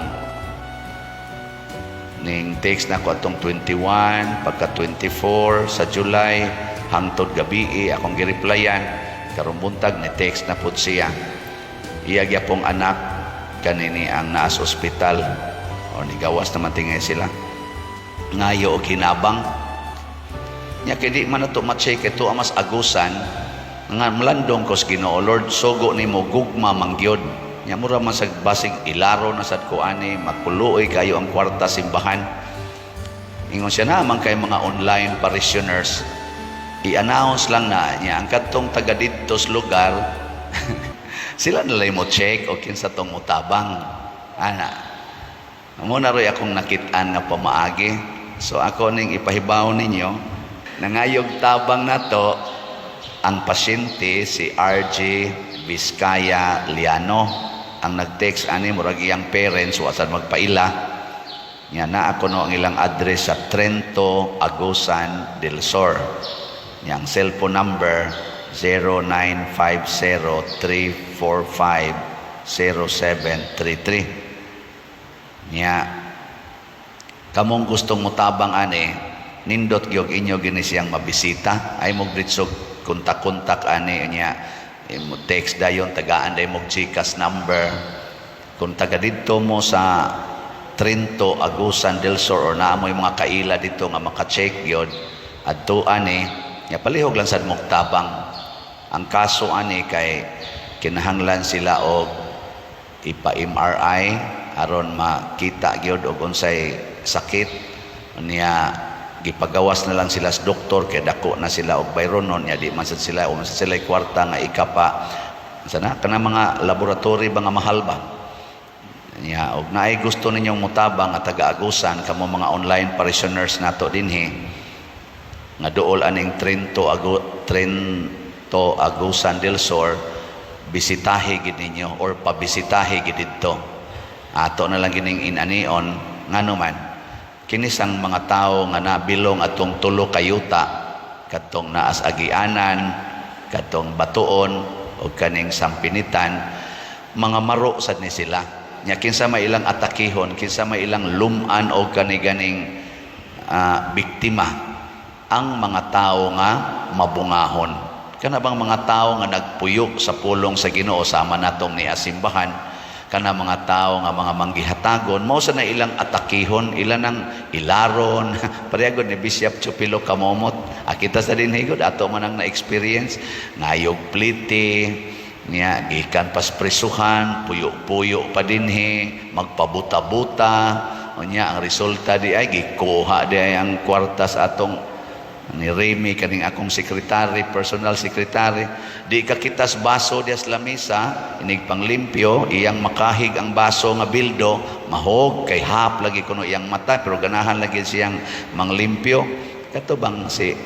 ning text nako atong 21 pagka 24 sa July hangtod gabi akong gireplyan karong buntag ni text na pud siya iya gyapong anak kanini ang naas ospital o nigawas naman tingay sila ngayo o kinabang nya kay di man nato ma-check ito amas agusan nga malandong ko sa Ginoo Lord sugo nimo gugma mangyod nya mura man sa basig ilaro na sad ko ani makuloy kayo ang kwarta simbahan ingon siya naman kay mga online parishioners i-announce lang na nya ang katong taga dito sa lugar sila nalay mo check o kinsa tong mutabang ana muna rin akong nakitaan nga pamaagi. So ako ning ipahibaw ninyo, nangayog tabang na to, ang pasyente si RJ Vizcaya Liano. Ang nag-text ani, murag iyang parents, wasan magpaila. Nga na ako no ang ilang address sa Trento, Agusan, Del Sur. Yang cellphone number 0950-345-0733. Nya kamong gustong mutabang ani nindot gyud inyo gini siyang mabisita ay mo gritsog kontak-kontak ani nya imo text dayon tagaan day mo GCash number. Kung taga dito mo sa Trinto, Agusan del Sur or naa mo yung mga kaila dito nga maka-check gyud adto ani nya palihog lang sad mong tabang. Ang kaso ani kay kinahanglan sila og ipa-MRI aron makita gyud og unsay sakit niya. Gipagawas na lang sila sa doktor kay dako na sila og bayronon nya di man sad sila o man sad sila kwarta nga ikapa sana kana mga laboratory ba nga mahal ba nya og naay gusto ninyong mutabang nga taga-Agusan kamo mga online parishioners nato dinhi nga duol aning Trinto Agusan del Sur, bisitahi gid ninyo or pabisitahi gid didto. Ato na lang gining inanion ngano man kinisang mga tao nga nabilong atong tulo kayuta katong naas agianan, katong batuon o kaning sampinitan, mga maro sad ni sila. Nya kinsa may ilang atakihon, kinsa may ilang luman o kani-ganing biktima ang mga tao nga mabungahon. Kana bang mga tao nga nagpuyo sa pulong sa Ginoo sama natong ni asimbahan, kana mga tao nga mga manggihatagon mao sa na ilang atakihon, ilan ang ilaron parehagod ni Bishop Chupilo Kamomot akita sa dinhigod ato man ang na-experience ngayog pliti niya gikan pas prisuhan puyo-puyo pa dinhi magpabuta-buta unya ang resulta di ay gikuha di ay ang kwarta sa atong ni Remy kaning akong sekretary, personal secretary, di kakitas baso dias lamisa, inig panglimpyo, iyang makahig ang baso nga bildo, mahog kay hap lagi kuno iyang mata, pero ganahan lagi siyang manglimpyo. Kato bang si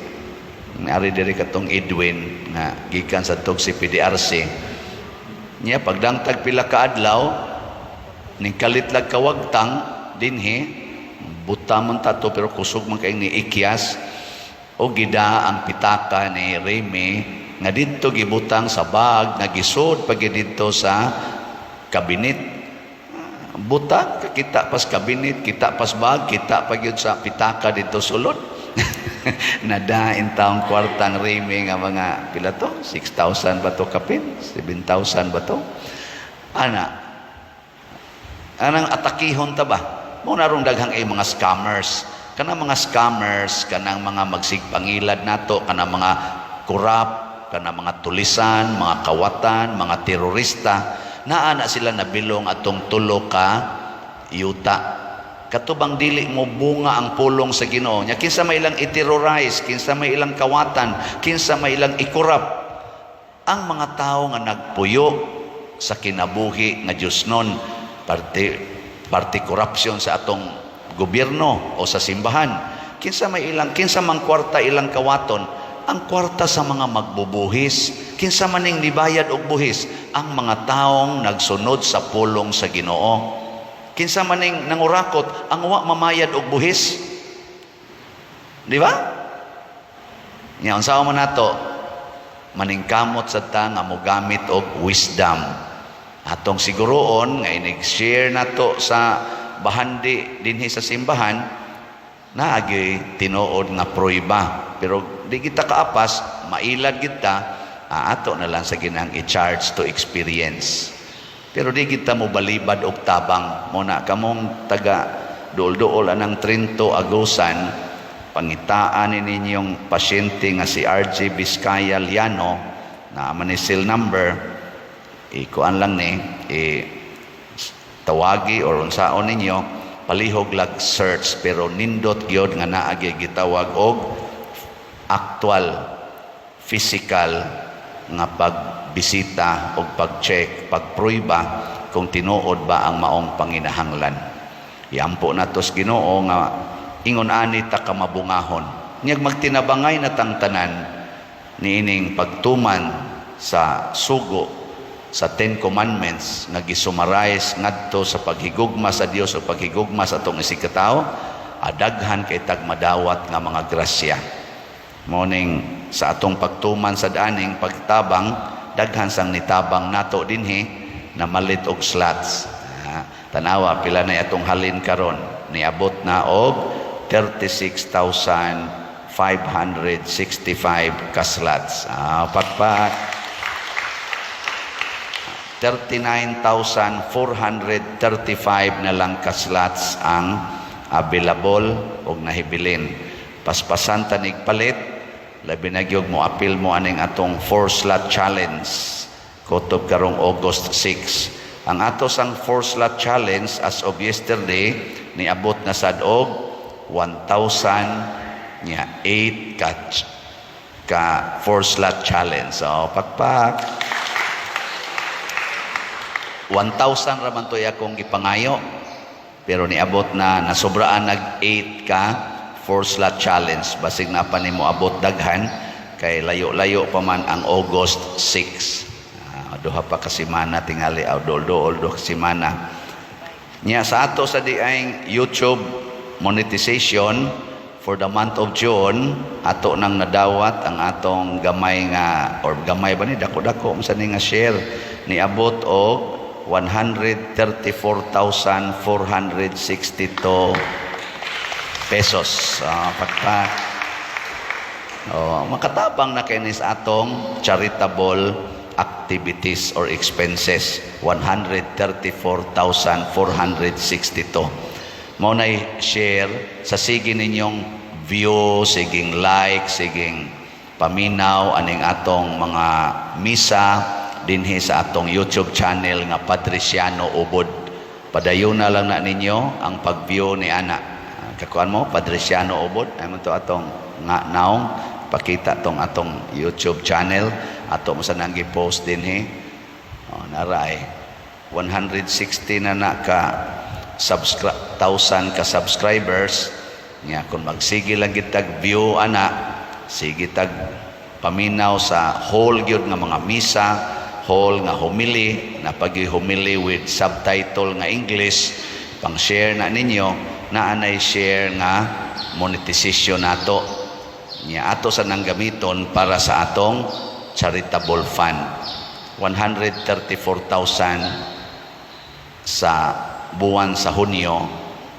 ari diri katong Edwin nga gikan sa tog si PDRC. Niya pagdangtag pila ka adlaw, ning kalitlag kawagtang dinhi, buta man tato pero kusog man kay ni ikyas. O gida ang pitaka ni Remy nga dito gibutang sa bag nga gisud pag dito sa kabinet. Butang kita pas kabinet, kita pas bag, kita pag yun sa pitaka dito sulod. Nadain taong kwartang Remy nga mga pila to 6,000 ba to kapin, 7,000 ba to anang atakihon ta ba mo narong daghang ay mga scammers. Kanang mga scammers, kanang mga magsigpangilad nato, kanang mga kurap, kanang mga tulisan, mga kawatan, mga terorista, naa na sila nabilong atong tulo ka yuta. Katubang dili mo bunga ang pulong sa Ginoo. Nya kinsa may ilang i-terrorize, kinsa may ilang kawatan, kinsa may ilang ikurap. Ang mga tao nga nagpuyo sa kinabuhi nga Dios nun, party corruption sa atong gobyerno o sa simbahan, kinsa may ilang, kinsa mang kwarta ilang kawaton, ang kwarta sa mga magbubuhis, kinsa maning nibayad og buhis, ang mga taong nagsunod sa pulong sa Ginoo. Kinsa maning nangurakot, ang wa mamayad og buhis. Di ba? Nya unsa man nato maningkamot sa ta nga mogamit og wisdom. Atong siguroon nga inig-share nato sa bahandi dinhi sa simbahan naagi tinuod nga proyba, pero di kita kaapas mailad kita ato na lang sa ginang i-charge to experience, pero di kita mo balibad og tabang. Muna kamong taga duol-duol anang Trinto Agusan, pangitaan ninyong pasyente nga si RJ Vizcaya Liano na manisil number ikuan lang ni tawagi or unsaon ninyo, palihog lag search, pero nindot gyud nga naagi gitawag og actual physical nga pagbisita og pag-check, pagpruiba kung tinuod ba ang maong panginahanglan. Iampo natos Ginoo nga ingon ani ta ka mabungahon. Nyag magtinabangay na tang tanan niining pagtuman sa sugo sa 10 Commandments nga gisummarize ngadto sa paghigugma sa Dios o paghigugma sa atong isikatawo, adaghan kay tagmadawat nga mga grasya. Morning sa atong pagtuman sa daning pagtabang, daghan sang nitabang nato dinhi na malit og slots. Tanawa pila na atong halin karon, niabot na og 36,565 ka slots. Pakpak. 39,435 na lang ka slots ang available og nahibilin. Paspasan tanig palit, labi na gyud mo apil mo aning atong 4-slot challenge kutob karong August 6. Ang atos ang 4-slot challenge as of yesterday niabot na sad og 1,000 nya 8 ka 4-slot challenge. So pakpak 1,000 raman to akong gipangayo, pero niabot na nasobraan nag 8 ka 4-slot challenge. Basig na pa nimo abot daghan kay layo-layo pa man ang August 6. Duha pa ka semana tingali dool ka semana. Nya sa ato sa diay YouTube monetization for the month of June, ato nang nadawat ang atong gamay nga, or gamay ba ni dako-dako unsa ni nga share, niabot og 134,462 pesos. Pagka makatabang na kinis atong charitable activities or expenses, 134,462. Mao nay share sa sige ninyong view, siging like, siging paminaw aning atong mga misa dinhi sa atong YouTube channel nga Patriciano Ubod. Padayon na lang na ninyo ang pag-view ni ana. Kakuan mo Patriciano Ubod, ay mo to atong nga naong pakita tong atong YouTube channel ato mo sa nang gi-post dinhi. Naray 160 na ka 1,000 ka subscribers. Nya kung magsige lang gitag view ana, sige tag paminaw sa whole gyud nga mga misa, whole nga homily, na pag-humili with subtitle nga English, pang-share na ninyo, na anay share nga monetization nato. Nya ato sa nang gamiton para sa atong charitable fund. 134,000 sa buwan sa Hunyo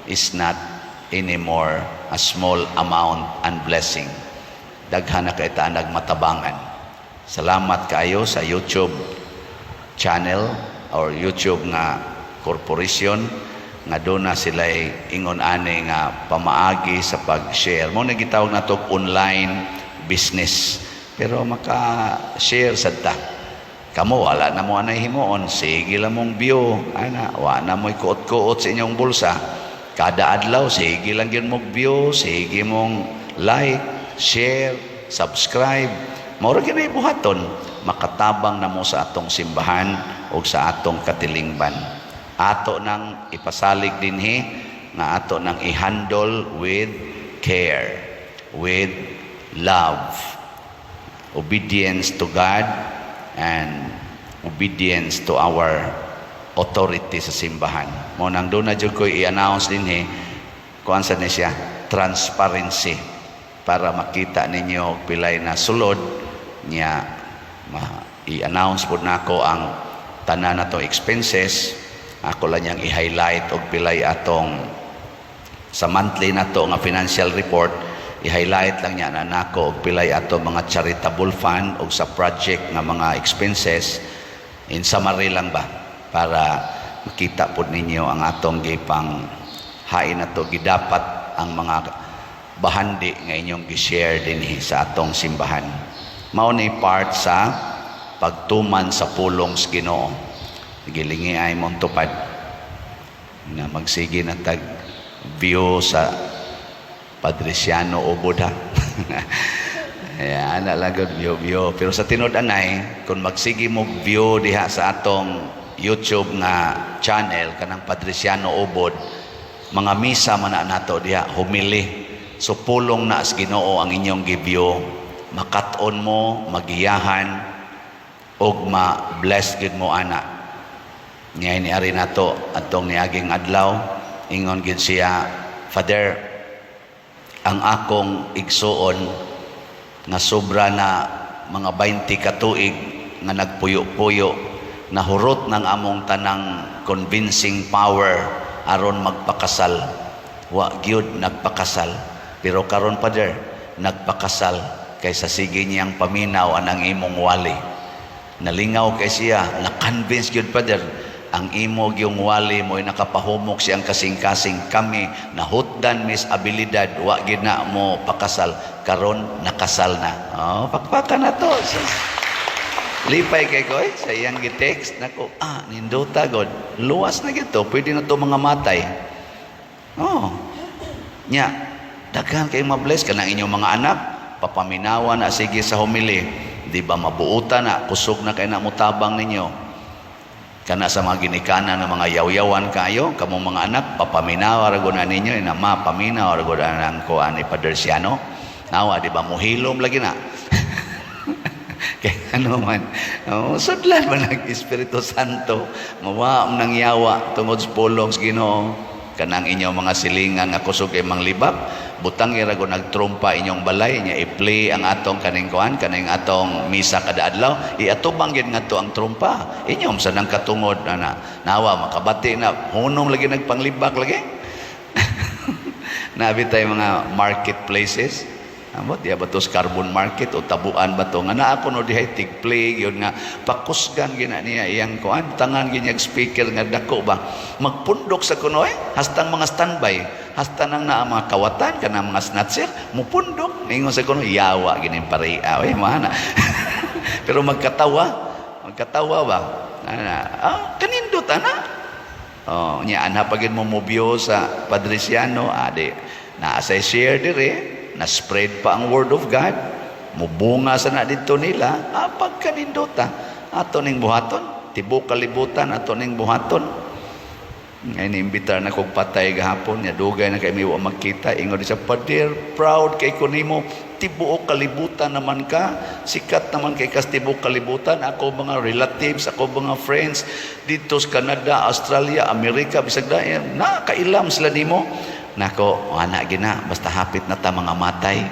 is not anymore a small amount and blessing. Daghan na kaita nagmatabangan. Salamat kayo sa YouTube channel or YouTube nga corporation nga doon na sila ingon ani nga pamaagi sa pag-share. Mo na gitawag na to online business. Pero maka-share sad ta. Kamo wala na mo anay himuon, sige lang mong view, ana, wa na mo'y kuot-kuot sa inyong bulsa. Kada adlaw sige lang gyud mong view, sige mong like, share, subscribe. Maura gyud buhaton, makatabang na mo sa atong simbahan o sa atong katilingban. Ato nang ipasalig dinhi nga ato nang i-handle with care, with love, obedience to God, and obedience to our authority sa simbahan. Mo nang doon na dyan ko i-announce dinhi, kuan sa siya, transparency, para makita ninyo pilay na sulod niya. I-announce po na ako ang tanan na to expenses. Ako lang niyang i-highlight og pilay atong sa monthly na to nga financial report. I-highlight lang niya na nako og pilay ato mga charitable fund og sa project nga mga expenses. In summary lang ba, para makita po ninyo ang atong gipang hain na to, gidapat ang mga bahandi nga inyong gi-share dinhi sa atong simbahan. Mao ni part sa pagtuman sa pulong sa Ginoo. Gilingi ay mong tupad na magsige na tag view sa Patriciano Ubod ha. Ayan, nalagod view. Pero sa tinod anay, kung magsige mo view diha sa atong YouTube nga channel, kanang Patriciano Ubod, mga misa man na nato diha, humili. So pulong na as Ginoo ang inyong gi-view, makat-on mo, magiyahan, og ma-bless gid mo ana. Ngayon ni ari nato atong niaging adlaw, ingon gid siya, Father, ang akong igsuon nga sobra na mga 20 ka tuig nga nagpuyo-puyo, nahurot ng among tanang convincing power aron magpakasal. Wa gyud nagpakasal, pero karon Father, nagpakasal kaysa sige niyang paminaw anang imong wali. Nalingaw kay siya, na-convince yun, Father, ang imo yung wali mo ay nakapahumok siyang kasing-kasing kami, nahutdan mis abilidad, wa gid na mo pakasal, karon nakasal na. Oh, pakpakan na to. Lipay kay ko sa iyang gi-text nako, ninduta god. Luwas na gito, pwede na to mga matay. Oh. Nya, daghan kay ma-bless kanang inyong mga anak, papaminawan na sige sa homily. Di ba mabuutan na, kusog na kayo na mutabang ninyo. Kana sa mga ginikanan ng mga yaw-yawan kayo, kamong mga anak, papaminaw arago na ninyo, inama, paminaw arago na ng kuan ni Padre Siano. Nawa, di ba, muhilom lagi na. Kaya ano man, sudlan man ng Espiritu Santo, mawaam ng yawa, tungod sa pulong sa Ginoo, kanang inyong mga silingan nga kusog kay manglibak, butang irago nagtrumpa inyong balay niya i-play ang atong kaning kuan kaning atong misa kada adlaw iatubang gid ngadto ang trumpa inyong sa nang katungod na nawa makabati na hunong lagi nagpanglibak lagi. Nabi tayo mga marketplaces amot diya batos carbon market o tabuan ba to nga naa ko no dihay tig play yun nga pakusgan gina niya iyang kuan tangan ginyag speaker nga dako ba magpundok sa kuno hastang mga standby hasta nang naa mga kawatan kanang mga snatcher mupundok ningon sa kuno yawa gining paria mahana. Pero magkatawa ba kanindot ana nya ana pagid mo mobyo sa Padre Siano ade na say share dire na spread pa ang word of God mubunga sa na dito nila pagkanindota ato ning buhaton tibok kalibutan ato ning buhaton. Ngayon imbitar na kong patay gahapon niya dugay na kay miwa magkita ingon sa Pader proud kay kunimo tibuok kalibutan naman ka sikat naman kay kas tibuok kalibutan ako mga relatives ako mga friends dito sa Canada, Australia, Amerika bisag dayon na kailam sila nimo nako ana gina basta hapit na ta mga matay.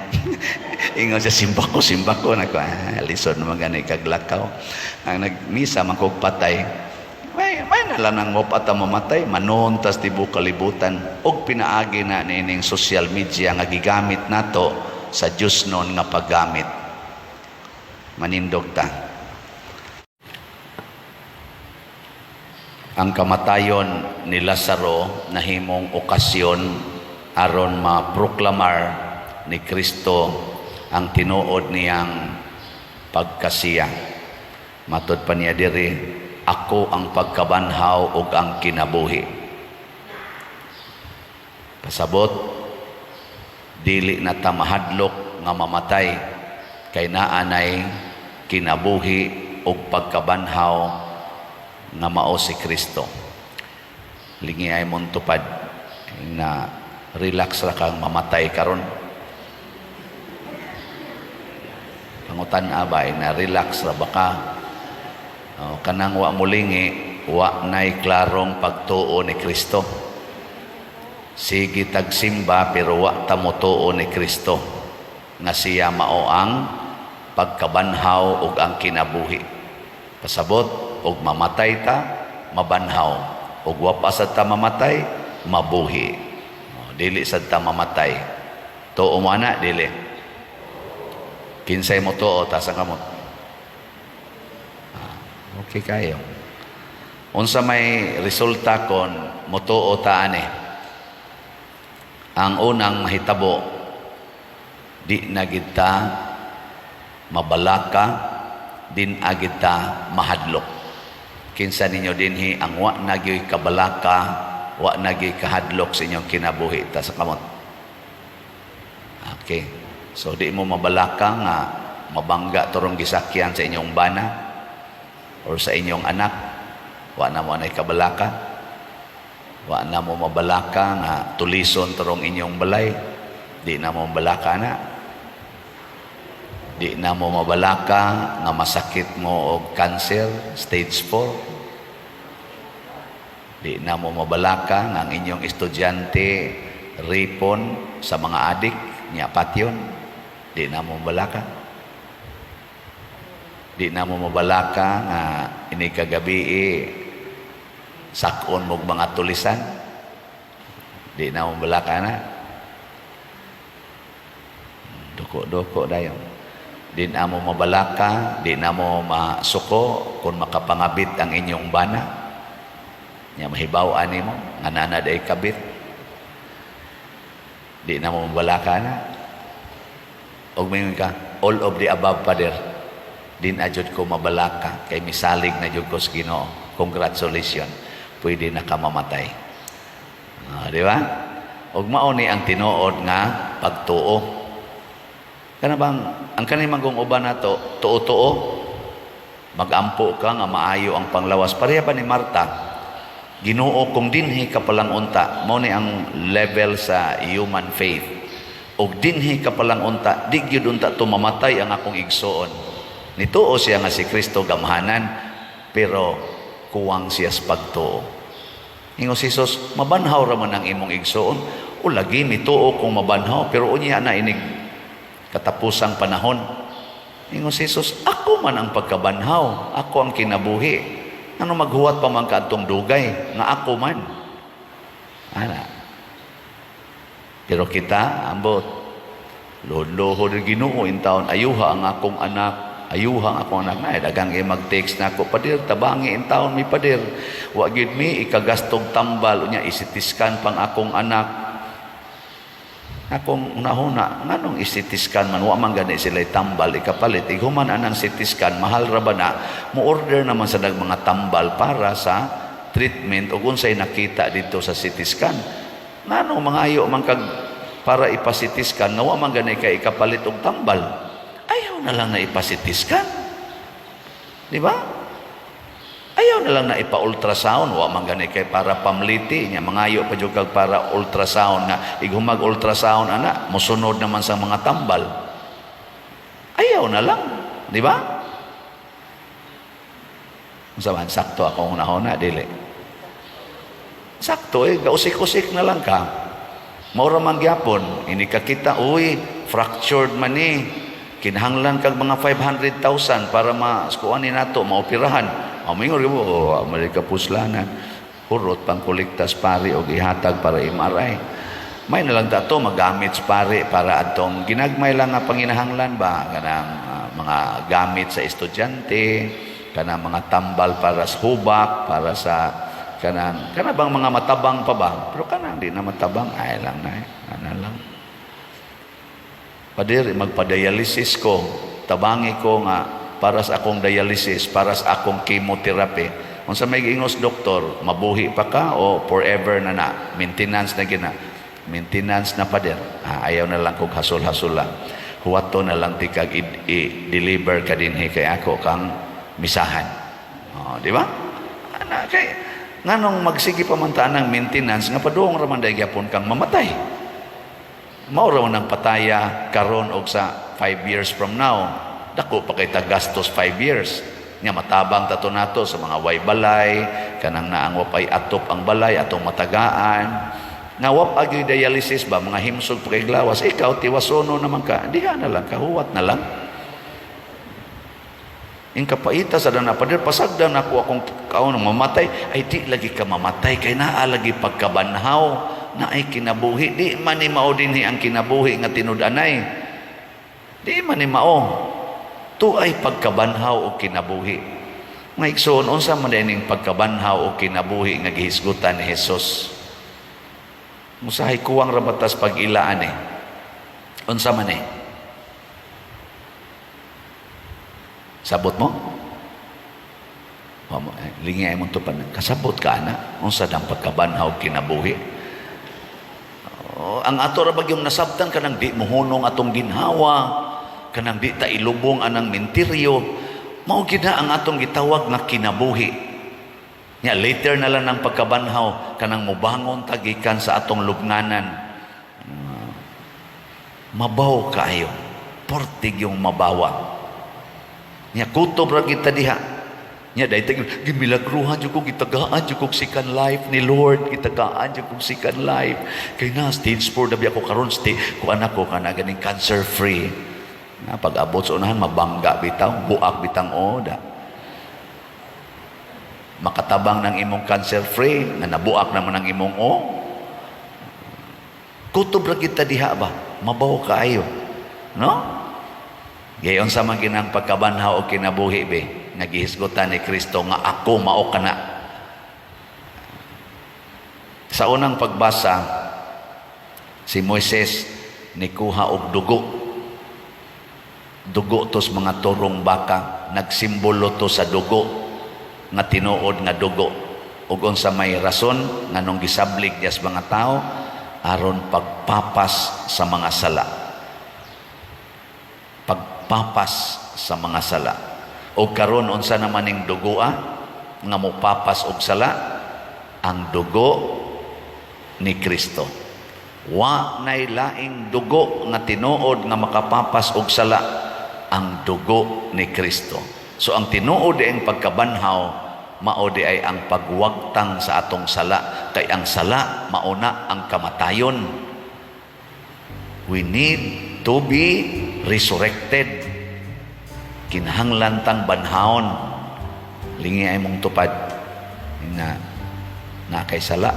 Ingon sa simbako nako lison naman gani kaglakaw ang nagmisa man kog patay may nalang nang mopata mamatay manon tas tibuok kalibutan og pinaagi na nining social media nga gigamit nato sa Dios non nga paggamit manindog ta. Ang kamatayon ni Lazaro nahimong okasyon aron maproklamar ni Kristo ang tinuod niyang pagkasiya. Matod pa niya diri, ako ang pagkabanhaw ug ang kinabuhi. Pasabot, dili na ta mahadlok nga mamatay kay naanay kinabuhi ug pagkabanhaw nga mao si Kristo. Lingi ay mong tupad na relax ra kang mamatay karon. Pangutan abay na relax ra baka kanang wa mulingi wa nay klarong pagtuo ni Kristo. Sige tagsimba pero wa ta motuo ni Kristo nga siya mao ang pagkabanhaw ug ang kinabuhi. Pasabot og mamatay ta mabanhaw og wa pa sad ta mamatay mabuhi. Dili sad ta mamatay. Tuo mo ana dili. Kinsay mo tuo ta sa kamot. Okay kayo. Unsa may resulta kon motuo ta ani? Ang unang mahitabo di na kita mabalaka din agid ta mahadlok. Kinsa ninyo dinhi ang wa nagyoy kabalaka wa nagi kahadlok sa inyong kinabuhi ta sa kamot. Okay. So di mo mabalaka nga mabangga turong gisakyan sa inyong bana or sa inyong anak. Wa na mo anay kabalaka. Wa na mo mabalaka nga tulison turong inyong balay. Di na mo mabalaka na. Di na mo mabalaka nga masakit mo og cancer stage 4. Di na mo mabalaka nga ang inyong estudyante ripon sa mga adik niya patyon. Di na mo mabalaka. Di na mo mabalaka nga ini kagabi sakon mo mga tulisan. Di na mo mabalaka na. Doko dayon. Di na mo mabalaka, di na mo masuko kung makapangabit ang inyong bana. Nya mahibaw-an nimo nga nana day kabit. Di na mo mabalaka na. Og mingon ka, all of the above pader. Din ajud ko mabalaka kay misalig na jud ko sa Ginoo. Congratulations. Pwede na ka mamatay. Di ba? Og mao ni ang tinuod nga pagtuo. Kana bang ang kanimang kong uban nato tuo-tuo magampo ka nga maayo ang panglawas. Pareha pa ni Marta. Ginoo kung dinhi ka palang unta, mao ni ang level sa human faith. Og dinhi ka palang unta, di gyud unta tumamatay ang akong igsoon. Nituo siya nga si Kristo gamhanan, pero kuwang siya sa pagtuo. Ingon si Jesus, mabanhaw raman ang imong igsoon. O lagi mituo kung mabanhaw, pero unya na inig katapusang panahon. Ingon si Jesus, ako man ang pagkabanhaw, ako ang kinabuhi. Ano maghuwat pa man kaadtong dugay, nga ako man. Ana. Pero kita, ambot, lohod-lohod Ginoo in taon, ayuha ang akong anak, ayuha ang akong anak na, dagang mag-text na ako, padir, tabangi in taon mi padir, wa gyud mi ikagastog tambal, unya isitiskan pang akong anak, akong unahuna, nganong isitiskan man, wa man gani sila'y tambal, ikapalit, iguman anang sitiskan, mahal ra ba na, mo-order naman sa mga tambal para sa treatment, o kung sa'y nakita dito sa sitiskan, nganong mangayo man kag para ipasitiskan, na wa man gani kay ikapalit og tambal, ayaw na lang na ipasitiskan. Di ba? Ayaw na lang na ipa-ultrasound. Wa man gani kay para pamliti niya. Mangayo pa jud kag para ultrasound nga. Igumag ultrasound ana, mosunod naman sa mga tambal. Ayaw na lang. Di ba? Saban, sakto akong unahon na, dili. Sakto gausik-usik na lang ka. Maura man gyapon. Ini ka kita, uy, fractured man ni. Kinahanglan kag mga 500,000 para maskuanin nato, maoperahan. Amingon mo, Amerika puslanan. Hurot pang kolektas pari o ihatag para MRI. May nalang dato magamit pari para atong ginagmay lang nga panginahanglan ba kanang mga gamit sa estudyante, kanang mga tambal para sa hubak, para sa kanang bang mga matabang pa ba? Pero kanang di na matabang, ay lang na ana lang. Padir, magpa-dialysis ko, tabangi ko nga para sa akong dialysis, para sa akong chemotherapy. Kung sa may ingos doktor, mabuhi pa ka o forever na na, maintenance na gina. Maintenance na padir. Ayaw na lang kong hasol-hasol lang. Huwato na lang tikag i-deliver ka din kay ako kang misahan. Di ba? Kay, nganong magsige pa man taan ng maintenance, nga paduong raman dahil yapon kang mamatay. Mauraw ng pataya karon og sa 5 years from now. Dako pa kay tagastos 5 years. Nya matabang tato nato sa mga way balay, kanang naang wapay atop ang balay atong matagaan. Nga wap agi dialysis ba mga himsog pa kay glawas, ikaw tiwasono naman ka. Diha na lang kahuwat na lang. In kapaita sa dana padir pasagdan ako akong kaon mamatay, ay di lagi ka mamatay kay naa lagi pagkabanhaw. Na ay kinabuhi, di man ni mao dinhi ang kinabuhi nga tinud-anay. Di man ni mao. Tu ay pagkabanhaw o kinabuhi. Nga igsoon, unsa man dining pagkabanhaw o kinabuhi nga gihisgutan ni Hesus. Musahay kuwang rabatas pag-ilaan Unsa man Sabot mo? Lingay mo to pa. Kasabot ka na. Unsa dang pagkabanhaw kinabuhi. Ang ato ra bagyong nasabtan kanang di mohunong atong ginhawa, kanang di ta ilubong anang mentiryo, mao gid ang atong gitawag nga kinabuhi. Nya later na lang ng pagkabanhaw kanang mobangon tagikan sa atong lubnganan. Mabaw kaayo, portig yung mabawa. Nya kutob ra kita diha. Nya dahil gimilagruhan jud ko gitagaan jud ko sikan life ni Lord, gitagaan jud ko sikan life. Kay na stage 4 dabi ako karon ko anak ko kana ganing cancer free. Na pag-abot sa unahan mabangga bitaw, buak bitang oda. Makatabang ng imong cancer free nga nabuak naman ng imong Kutob ra kita diha ba? Mabaw kaayo. No? Gayon sa man ginang pagkabanhaw o kinabuhi be, nagihisgutan ni Kristo nga ako mao kana. Sa unang pagbasa, si Moises nikuha og dugo. Dugo tos mga turong baka, nagsimbolo to sa dugo nga tinuod nga dugo. Ug unsa may rason nganong gisablig diya sa mga tao aron pagpapas sa mga sala. Pagpapas sa mga sala. O karon unsa naman ning dugo nga mopapas og sala? Ang dugo ni Kristo. Wa nay laing dugo nga tinuod nga makapapas og sala, ang dugo ni Kristo. So ang tinuod ang pagkabanhaw mao di ay ang pagwagtang sa atong sala, kay ang sala mauna ang kamatayon. We need to be resurrected. Kinahanglan tang banhaon. Lingi ay mong tupad na kay sala.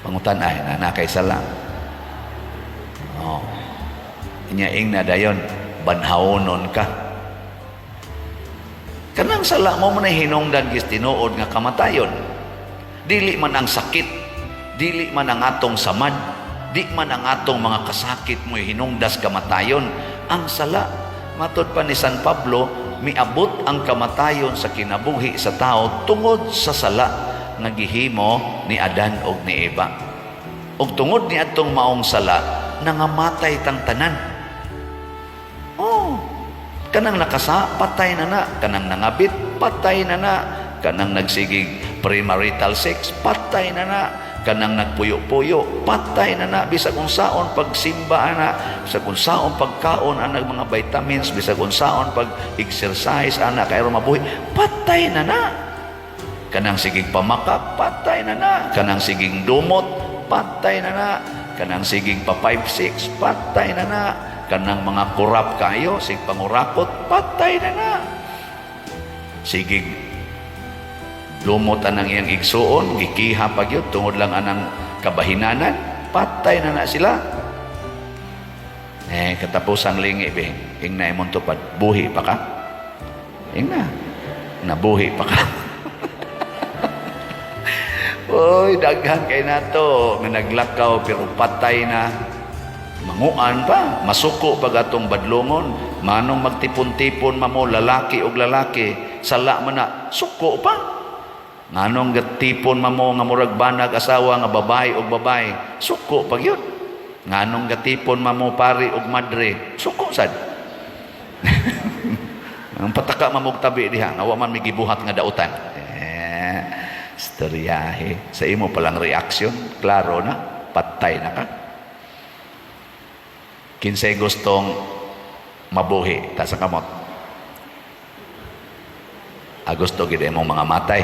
Pangutan ay na kay sala. Oh. Inyaing na dayon, banhaonon ka. Kanang sala mo man ay hinungdan gis tinuod nga kamatayon. Dili man ang sakit, dili man ang atong samad, di man ang atong mga kasakit mo hinungdas kamatayon. Ang sala, matod pa ni San Pablo, miabot ang kamatayon sa kinabuhi sa tao tungod sa sala nga gihimo ni Adan og ni Eva. Ug tungod ni atong maong sala, nangamatay tang tanan. Oh, kanang nakasa, patay na na. Kanang nangabit, patay na na. Kanang nagsigig premarital sex, patay na na. Kanang nagpuyo-puyo, patay na na. Bisag unsaon pagsimba na, bisag unsaon pagkaon anang mga vitamins, bisag unsaon pag-exercise ana kay mabuhi, patay na na. Kanang sigig pamakap, patay na na. Kanang sigig dumot, patay na na. Kanang sigig pa 5-6, patay na na. Kanang mga kurap kayo, sig pangurakot, patay na na. Sigig lumot anang iyang igsuon, gikiha pag yun, tungod lang anang kabahinanan, patay na na sila. Katapusang lingi, be, ing na imong tupad, buhi pa ka? Ing na, nabuhi pa ka. Uy, daghan kay nato, na naglakaw, pero patay na. Manguan pa, masuko pag atong badlongon, manong magtipon-tipon mamo, lalaki o lalaki, sala man na, suko pa. Nganong gatipon mamo nga murag banag asawa nga babae o babae, suko pag yun. Nganong gatipon mamo pari o madre, suko sad. Ang pataka mamog tabi diha, nawa man may gibuhat nga dautan. Istoryahe. Sa imo palang reaksyon, klaro na, patay na ka. Kinsay gustong mabuhi, ta sa kamot. Gusto gid imong mga matay.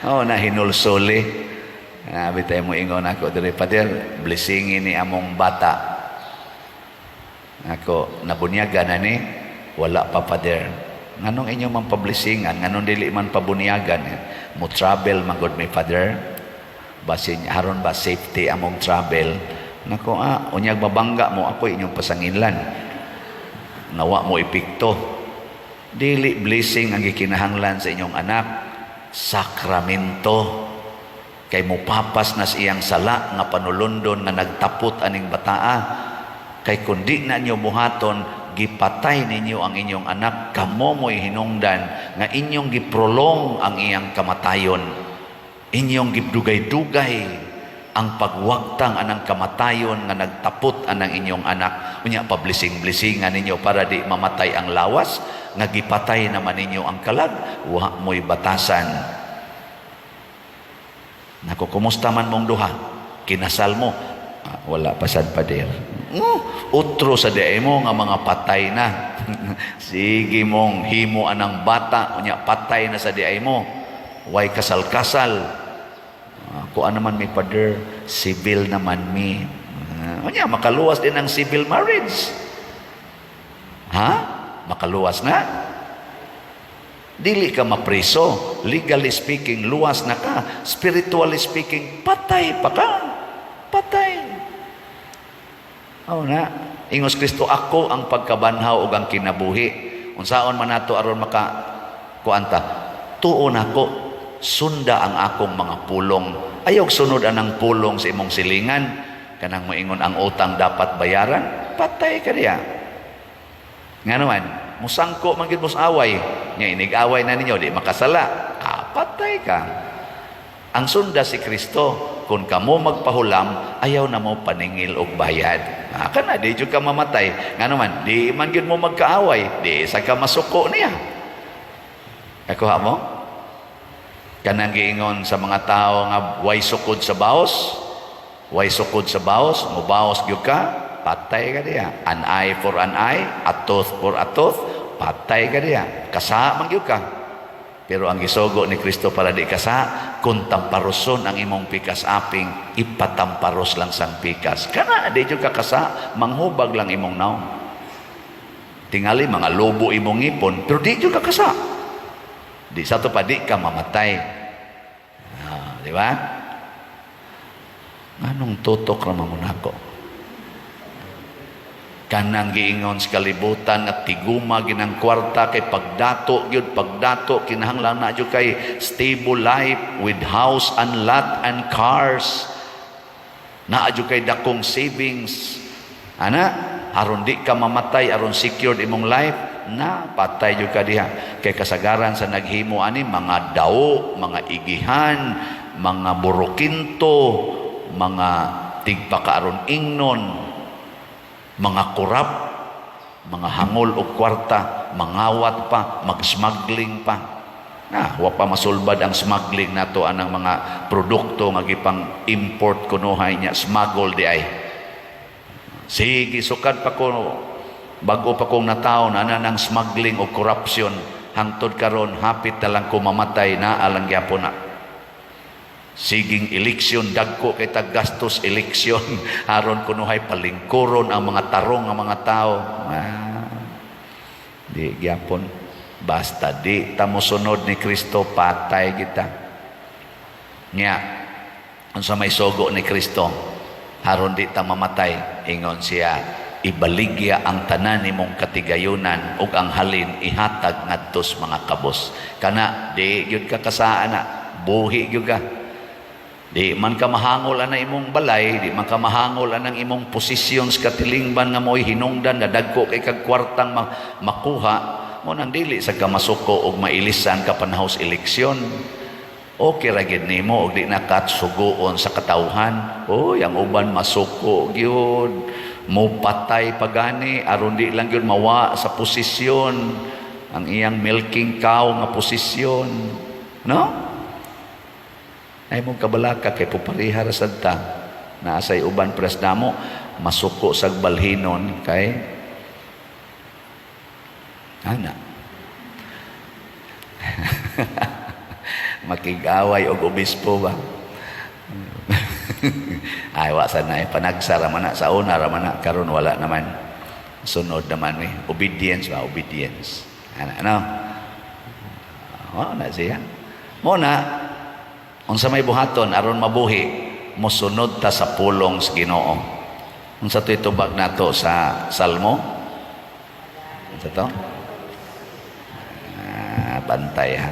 Na hinulsuli. Bitay mo ingon ako diri Pader, blessingin ni among bata. Ako nabunyagan na ni, wala pa Pader. Nganong inyo man pablisingan, nganong dili man pabunyagan, mo travel man gud mi Father. Basin haron ba safety among travel. Nako unyag mabangga mo ako inyong pasanginlan. Nawa mo ipikto. Dili blessing ang gikinahanglan sa inyong anak, sakramento. Kay mo papas na siyang sala nga panulundon nga nagtapot aning bataa. Kay kundi na inyo buhaton, gipatay ninyo ang inyong anak, kamo mo'y hinungdan nga inyong giprolong ang iyang kamatayon. Inyong gidugay-dugay ang pagwagtang anang kamatayon nga nagtapot anang inyong anak. Unya pablising-blisingan ninyo para di mamatay ang lawas, nga gipatay naman ninyo ang kalag, wa mo'y batasan. Naku, kumusta man mong duha? Kinasal mo? Wala pa sad Pader. Utro sa diay mo nga mga patay na. Sige mong himo anang bata, unya patay na sa diay mo. Way kasal-kasal. Kuan naman mi Pader, civil naman mi. Unya makaluwas din ang civil marriage. Makaluwas na. Dili ka mapriso. Legally speaking, luwas na ka. Spiritually speaking, patay pa ka. Patay. Na. Ingos Kristo, ako ang pagkabanhaw ug ang kinabuhi. Unsaon man nato aron maka kuanta? Tuon ako, sunda ang akong mga pulong. Ayaw sunod anang pulong sa imong silingan. Kanang moingon ang utang dapat bayaran, patay ka diya. Nga naman, musangko man gid mo sa away. Nya inig-away na ninyo, di makasala. Patay ka. Ang sunda si Kristo, kung kamo magpahulam, ayaw na mo paningil og bayad. Kana di jud ka mamatay. Nga naman, di man gyud mo magkaaway, di sa ka masuko niya. Nakuha mo? Kanang giingon sa mga tao nga way sukod sa baos, way sukod sa baos, mubaos gyud ka, patay ka diya. An eye for an eye, a tooth for a tooth, patay ka diya. Kasa man gyud ka. Pero ang gisugo ni Kristo para di kasa, kung tamparoson ang imong pikas aping, ipatamparos lang sang pikas. Kana di jud ka kasa, manghubag lang imong naong. Tingali mga lobo imong ipon, pero di jud ka kasa. Di sa to pa di ka mamatay. Di ba? Anong tutok naman mo nako? Kanang giingon sa kalibutan at tiguma ginang kwarta kay pagdato kinahanglan na jud kay stable life with house and lot and cars. Na jud kay dakong savings. Ana, aron di ka mamatay, aron secured imong life, na patay jud ka diha. Kay kasagaran sa naghimo ani mga dao, mga igihan, mga burukinto, mga tigpakaaron ingnon, mga kurap, mga hangol o kwarta, mangawat pa, mag-smuggling pa. Wa pa masulbad ang smuggling nato anang mga produkto nga gipang import kunuhay niya, smuggle di ay. Sige, sukad pa ko, bago pa kong nataw na ng smuggling o corruption, hangtod karon hapit na lang ko mamatay na alang gyapon na. Siging eleksyon, dagko kay taggastos eleksyon, aron kunuhay palingkuron ang mga tarong ang mga tao. Di gyapon, basta di ta mosunod ni Kristo, patay kita. Nya, unsa may sugo ni Kristo, aron di ta mamatay, ingon siya, ibaligya ang tanan nimong katigayunan ug ang halin ihatag ngadtos mga kabos. Kana di gyud ka kasaan na, buhi gyud ka. Di man ka mahangol ana imong balay, di man ka mahangol anang imong posisyon sa katilingban nga mo'y hinungdan nga dagko kay kag kwartang makuha, mo nang dili sa ka masuko og mailisan ka panahos eleksyon. Okay ra gid nimo og di na katsugoon sa katawhan. Oy, ang uban masuko gyud, mo patay pagani aron di lang gyud mawa sa posisyon ang iyang milking cow nga posisyon, no? Ay mong kabalaka kay puparihara sad ta na asay uban pres namo masuko sa balhinon kay ana makig-away og obispo ba. Ay wa sa na panagsara man na sa una ra man na, karon wala naman, sunod naman obedience ba, obedience ana no. Na siya mo na unsa may buhaton aron mabuhi, mosunod ta sa pulong sa Ginoo. Unsa to itubag nato sa Salmo? Unsa to? Bantay ha.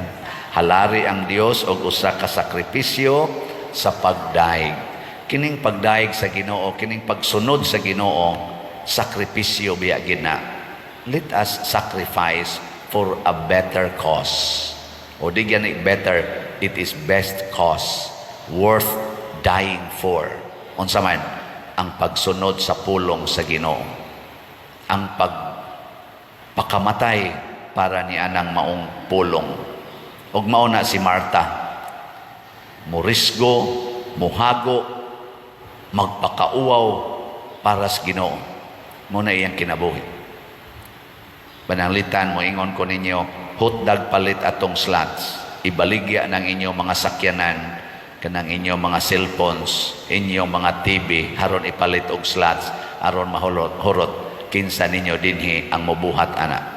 Halari ang Dios og usa ka sakripisyo sa pagdaig. Kining pagdaig sa Ginoo, kining pagsunod sa Ginoo, sakripisyo biya gina. Let us sacrifice for a better cause. O di gani better, it is best cause, worth dying for. Unsa man ang pagsunod sa pulong sa Ginoo, ang pagpakamatay para ni anang maong pulong. Og mao na si Marta, murisgo, muhago, magpakauaw para sa Ginoo. Muna iyang kinabuhi. Pananglitan mo, ingon ko ninyo, hutdag palit atong slots, ibaligya ng inyong mga sakyanan, kanang inyong mga cellphones, inyong mga TV, haron ipalit og slots, aron mahurot kinsa ninyo dinhi ang mubuhat ana.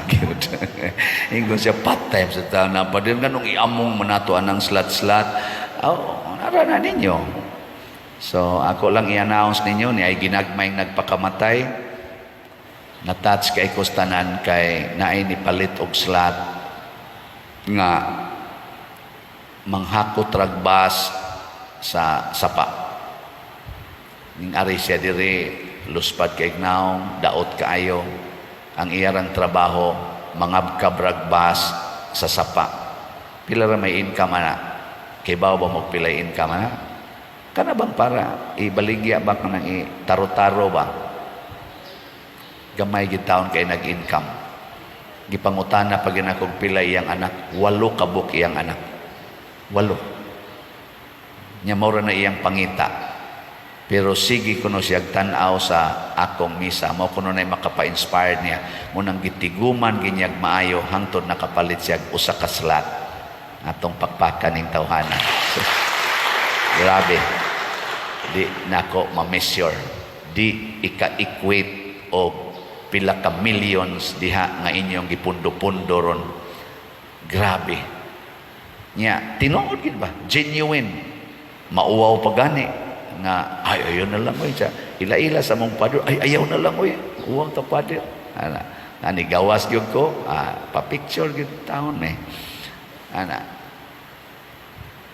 Cute. Ingon siya part-time sa taon na pa din ganong iamong manato anang slot-slot. Nara na ninyo. So ako lang i-announce ninyo ni ay ginagmayng nagpakamatay, na-touch kay kustanan kay naay ni palit og slot nga manghakot ragbas sa sapa. Ning ari siya diri luspad kay ignaw, daot kaayo. Ang iyarang trabaho mangabkab ragbas sa sapa. Pila ra may income na? Kay bawo ba mo pilay income na? Kana bang para ibaligya ba kanang taro-taro ba? Gamay gitaon kay nag-income. Gipangutana pag ginakog pila iyang anak, 8 kabuk iyang anak. 8. Nya mao na iyang pangita. Pero sige kuno siya tan-aw sa akong misa, mao kuno nay makapa-inspired niya. Munang gitiguman ginyag maayo hangtod nakapalit siya usa ka slot atong pakpakan ning tawhana. So, grabe. Di nako ma-measure. Di ika-equate o pila ka millions diha nga inyong gipundo-pundo ron. Grabe. Nya, tinuod gid ba? Genuine. Mauwaw pa gani nga ay ayaw na lang oy siya. Ila-ila sa mong padre, ay ayaw na lang oy. Uwang ta padre. Ani gawas gyud ko, pa-picture gyud taon eh.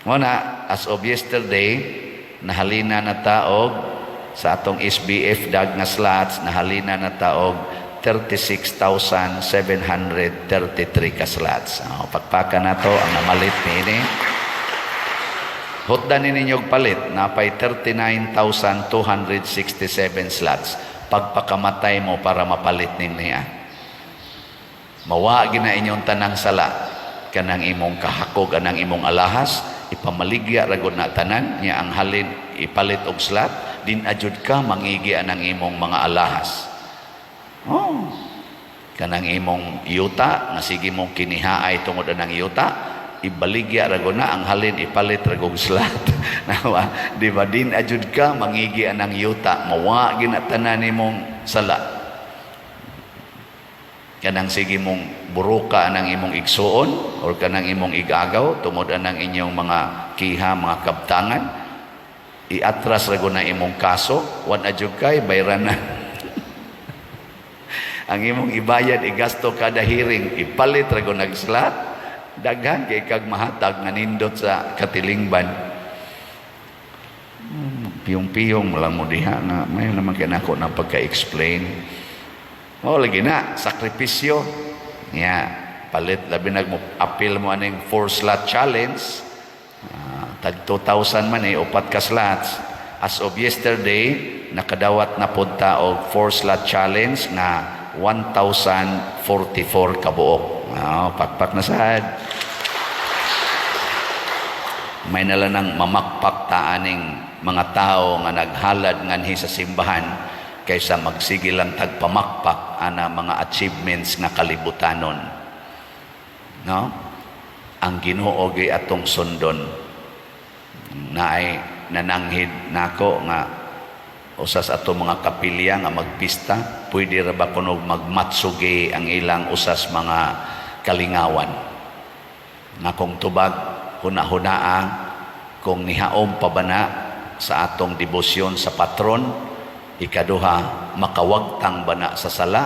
Muna, as of yesterday, nahalina na taog sa atong SBF dag nga slots, nahalina na taog 36,733 ka slots. Pagpaka na to ang namalit ni hutdan ninyong palit, napay 39,267 slots. Pagpakamatay mo para mapalit niya. Mawagi na inyong tanang sala, kanang imong kahakog, anang imong alahas, ipamaligya ragod na tanan, niya ang halin, ipalit og slot, din ajud ka, mangigi anang imong mga alahas. Oh, kanang imong yuta, nga sige mong kinihaay tungod anang yuta, ibaligya ragod na, ang halin, ipalit ragog slot. Nawa, di ba, din ajud ka, mangigi anang yuta, mawagi na tanan imong sala. Kanang sige mong buruka anang imong igsuon or kanang imong igagaw tungod anang inyong mga kiha, mga kabtangan, iatras rago na imong kaso, wan adjud kay bayran na. Ang imong ibayad igasto kada hearing, ipalit rago nag-slot, daghan kay kag mahatag nga nindot sa katilingban. Piyong-piyong lang mo diha nga may naman kinako na pagka-explain. Oh, lagi na, sakripisyo. Palit, labi nag-appeal mo aning 4-slot challenge. Tag 2,000 man upat ka slots. As of yesterday, nakadawat na punta og 4-slot challenge na 1,044 kabuok. Pakpak na sad. May nala nang mamakpak taaning mga tao nga naghalad nganhi sa simbahan kaysa magsige lang tagpamakpak ana mga achievements nga kalibutanon. No? Ang Ginoo gyud atong sundon. Naay nananghid nako nga usas ato mga kapilya nga magpista, pwede ra ba kuno magmatsuge ang ilang usas mga kalingawan. Nga kung tubag hunahunaa kung nihaom pa ba na sa atong debosyon sa patron. Ikaduha, makawagtang ba na sa sala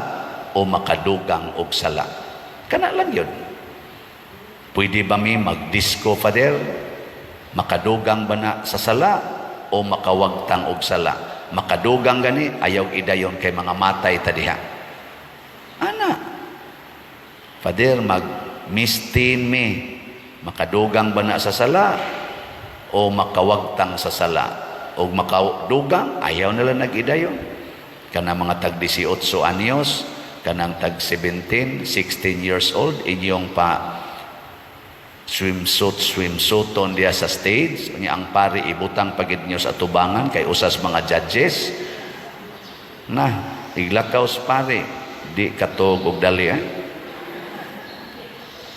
o makadugang og sala. Kana lang yun. Pwede ba mi mag-disco, Father? Makadugang ba na sa sala o makawagtang og sala? Makadugang gani, ayaw idayon kay mga matay tadiha. Ana, Father, mag-mistin mi. Makadugang ba na sa sala o makawagtang sa sala? O makadugang, ayaw nila nag-idayon. Kanang mga tag 18 anyos, kanang tag 17, 16 years old, inyong pa swimsuiton diya sa stage. Ang pari ibutang pagid nyo sa tubangan kay usas mga judges. Na, iglakaw sa pari, di katog og dali.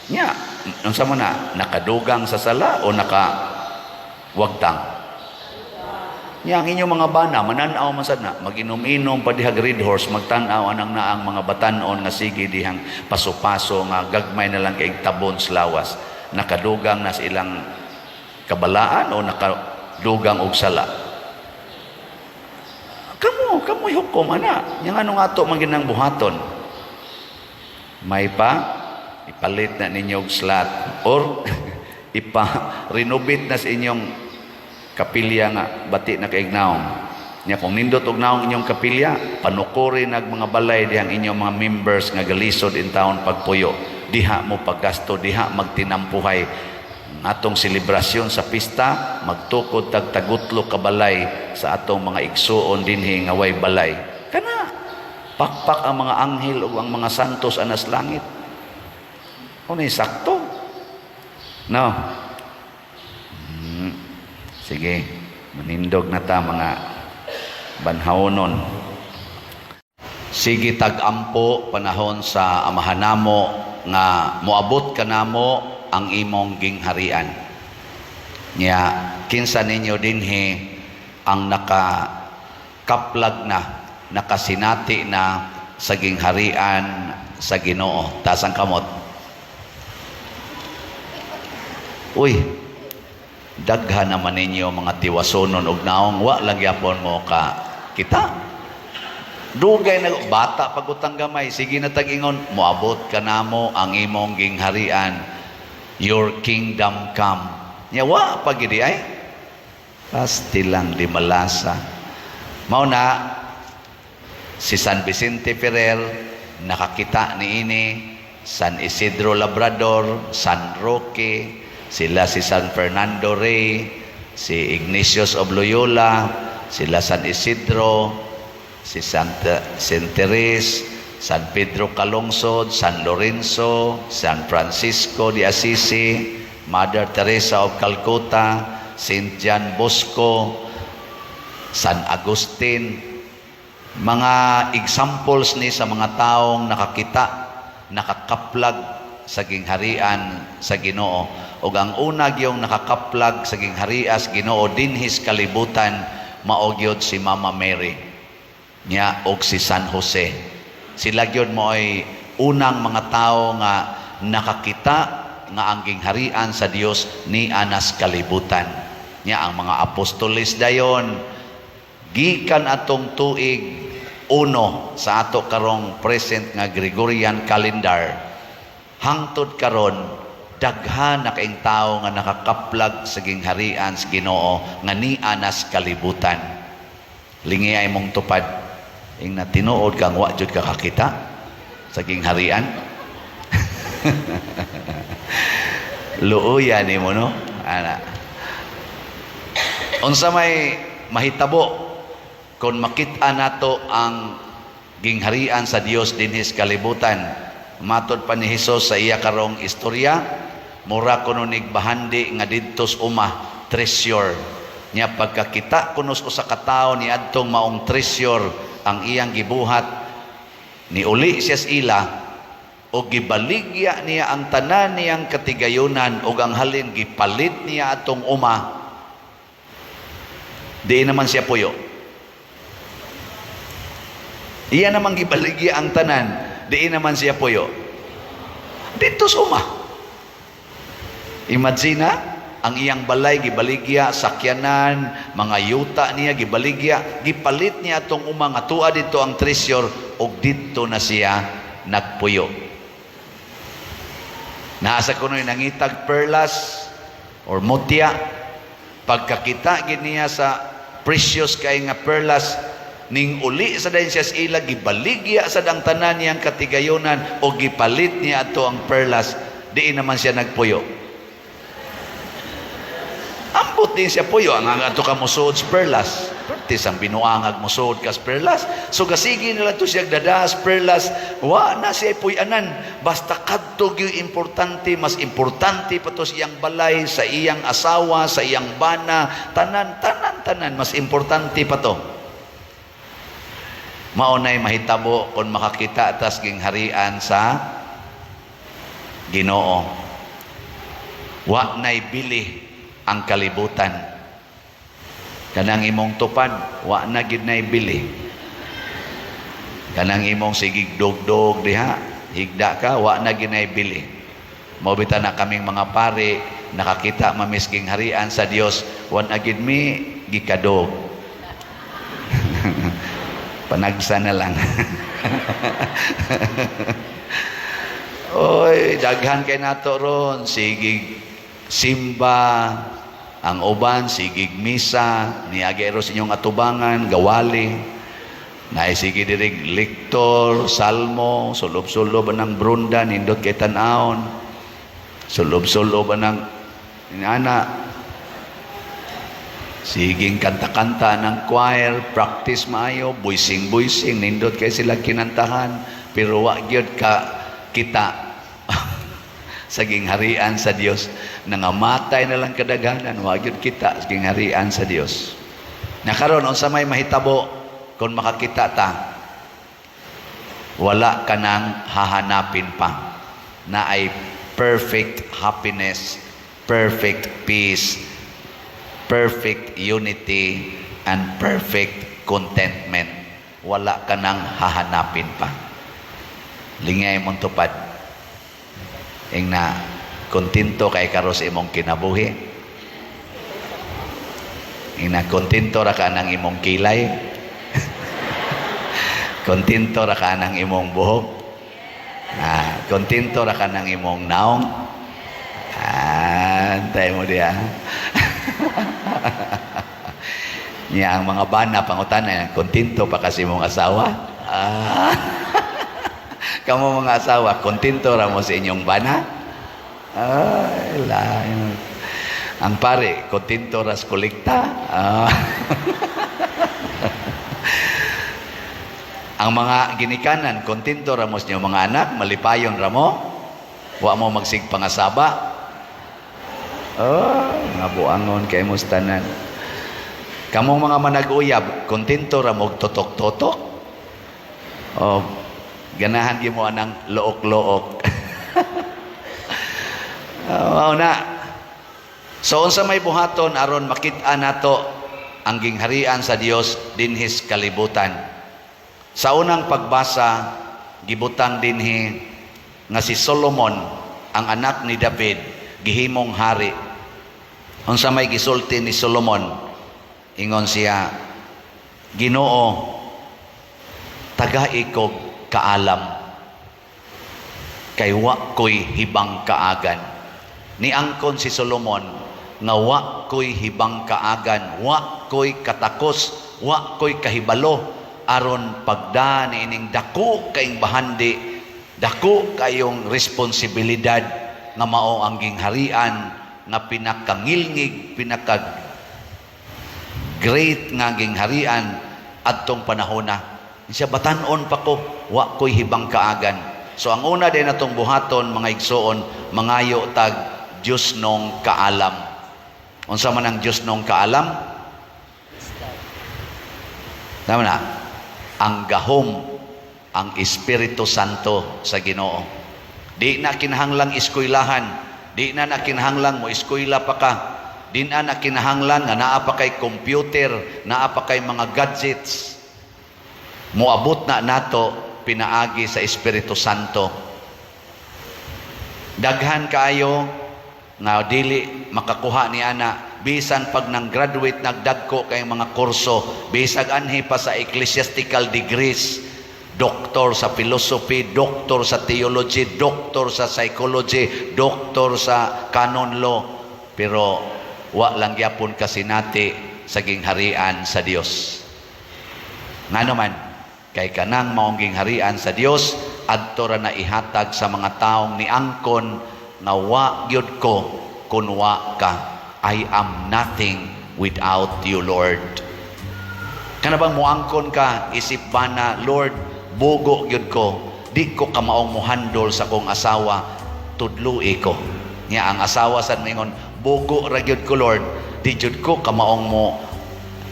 Nya, unsa mo na, nakadugang sa sala o nakawagtang? Yang inyong mga bana, mananaw masad na, mag-inom-inom pa dihag red horse, magtanaw anang naang mga batanon nga sige dihang paso-paso nga gagmay na lang kay tabon sa lawas. Nakadugang na sa ilang kabalaan o nakadugang og sala. mo'y hukom, ana. Yang ano nga to, maginang buhaton. May pa, ipalit na ninyong slot. Or, ipa-renovate na sa inyong kapilya nga, bati na kaignaong. Nya kung nindot og naong inyong kapilya, panukuri nag mga balay dihang inyong mga members nga galisod in taon pagpuyo. Diha mo paggasto, diha magtinampuhay. Atong selebrasyon sa pista, magtukod tagtagutlo ka balay sa atong mga igsuon dinhi nga way balay. Kana pakpak ang mga anghel o ang mga santos anas langit. Unay sakto. No. Sige, manindog na ta mga banhawonon. Sige tag-ampo panahon sa amahan namo nga moabot kanamo ang imong gingharian. Nya kinsa ninyo dinhi ang nakakaplag na, nakasinati na sa gingharian sa Ginoo. Tasang kamot. Uy, daghan naman ninyo mga tiwasonon og naong wa lang yapon mo ka kita. Dugay na bata pagutang gamay, sige na tag-ingon, moabot ka namo ang imong gingharian, your kingdom come. Nya wa pagidi ay pasti lang di malasa. Mao na si San Vicente Ferrer nakakita niini, San Isidro Labrador, San Roque, sila si San Fernando Rey, si Ignatius of Loyola, sila San Isidro, si Saint Therese, San Pedro Calungsod, San Lorenzo, San Francisco de Assisi, Mother Teresa of Calcutta, Saint John Bosco, San Agustin. Mga examples ni sa mga taong nakakita, nakakaplag sa gingharian sa Ginoo. O ang unag yung nakakaplag sa gingharias Ginoo dinhis kalibutan, maogyod si Mama Mary niya og si San Jose. Sila gyud mo ay unang mga tao nga nakakita nga ang gingharian sa Dios ni anas kalibutan. Niya ang mga apostoles dayon gikan atong tuig 1 sa ato karong present nga Gregorian calendar hangtod karon daghan na kaing tao nga nakakaplag sa gingharian sa Ginoo nga ni anas kalibutan. Lingi ay mong tupad ing natinuod kang wa jud ka kakita sa gingharian. Luuya ni mo no ana. Unsa may mahitabo kung makita nato ang gingharian sa Dios dinhis kalibutan. Matod pa ni Hesus sa iya karong istorya, mura kuno nigbahandi nga didtos umah treasure. Nya pagkakita kunos usa ka tawo ni adtong maong treasure ang iyang gibuhat, ni uli siya sa ila o gibaligya niya ang tanan niyang katigayunan o ang halin gipalit niya atong uma. Di naman siya puyo. Iya naman gibaligya ang tanan, di naman siya puyo. Dito suma. Imagine na, ang iyang balay gibaligya, sakyanan, mga yuta niya gibaligya, gipalit niya atong uma nga tuwa dito ang treasure og dito na siya nagpuyo. Nasa kuno'y nangitag perlas or mutya, pagkakita gid niya sa precious kay nga perlas, ning uli sa dayon siya sa ila, gibaligya sa dang tanan niyang katigayunan o gipalit niya ato ang perlas, diin naman siya nagpuyo. Ambot din siya puyo, ang ato ka musod sa perlas. Pertis ang binuangag musod ka sa perlas. So gasigi nila to siya dadaas perlas, wa na siya puyanan. Basta kadtog yung importante, mas importante pa to siyang balay, sa iyang asawa, sa iyang bana, tanan, mas importante pa to. Maunay mahitabo kung makakita atas gingharian sa Ginoo. Wa nay bili ang kalibutan. Kanang imong tupad, wa na gid nay bili. Kanang imong sigig dogdog diha, higda ka, wa na gid nay bili. Mobita na kaming mga pare nakakita mamisking harian sa Dios, wa na gid mi gikadog. Panagsa na lang. Oy, daghan kay nato ron, sigig simba, ang uban sigig misa, niagero sa inyong atubangan, gawali. Naisigi dirig liktor, salmo, sulob-sulob ng brunda, nindot kay tanawon. Sulob-sulob ng inana. Siging kanta-kanta ng choir, practice maayo, buising-buising, nindot kay sila kinantahan, pero wa gyud ka kita saging harian sa Dios. Nangamatay na lang kadaghanan, wa gyud kita saging harian sa Dios. Nakaron unsa may mahitabo kung makakita ta, wala ka nang hahanapin pa na ay perfect happiness, perfect peace, perfect unity, and perfect contentment. Wala ka nang hahanapin pa. Lingay mong tupad. Ing na kontento kay karo sa imong kinabuhi. Ing na kontento ra ka ng imong kilay. Kontento ra ka ng imong buhok. Kontento ra ka ng imong naong. Antay mo diya. Niya ang mga bana pangutana, kontento pa kasi mong asawa? Kamu mga asawa, kontento ra mo sa inyong bana? Lain. Ang pare, kontento ra sa kolekta? Ang mga ginikanan, kontento ra mo sa inyong mga anak, malipayon ra mo? Wa mo magsigpangasaba? Mga buangon kay mustanan. Kamong mga manag-uyab, kontento ra mo totok-totok? Ganahan gyud mo anang look-look. Na. So unsa may buhaton aron makit-a nato ang gingharian sa Dios dinhis kalibutan. Sa unang pagbasa, gibutang dinhi nga si Solomon, ang anak ni David, gihimong hari. Unsa may gisulti ni Solomon, ingon siya, Ginoo, taga-ikog kaalam, kay wa ko'y hibang kaagan. Niangkon si Solomon, nga wa ko'y hibang kaagan, wa ko'y katakos, wa ko'y kahibalo, aron pagda ni ining dako kayong bahandi, dako kayong responsibilidad nga mao ang gingharian, nga pinakangilngig, pinaka-great nga gingharian adtong panahona. Siya batanon pa ko, wa ko'y hibang kaagan. So ang una din natong buhaton, mga igsoon, mangayo tag Diyos nong kaalam. Unsa man ang Diyos nong kaalam? Tama na. Ang gahom, ang Espiritu Santo sa Ginoo. Di na kinahanglang iskuylahan, di na kinahanglang mo eskwela pa ka. Di na kinahanglan nga naa pa kay computer, naa pa kay mga gadgets. Moabot na nato pinaagi sa Espiritu Santo. Daghan kaayo nga dili makakuha ni ana, bisan pag nang graduate nagdagko kay mga kurso, bisag anhi pa sa ecclesiastical degrees, doktor sa philosophy, doktor sa theology, doktor sa psychology, doktor sa canon law, pero wa lang gyapon kasinati sa gingharian sa Dios. Nga naman, kay kanang maong gingharian sa Dios, adto ra na ihatag sa mga taong niangkon nga wa gyud ko kun wa ka. I am nothing without you, Lord. Kana bang muangkon ka, isip ba na, Lord, bugo gyud ko, di ko ka maong muhandol sa kong asawa, tudlui ko. Nya ang asawa sad mingon, bugo ra gyud ko, Lord, di jud ko ka maong mo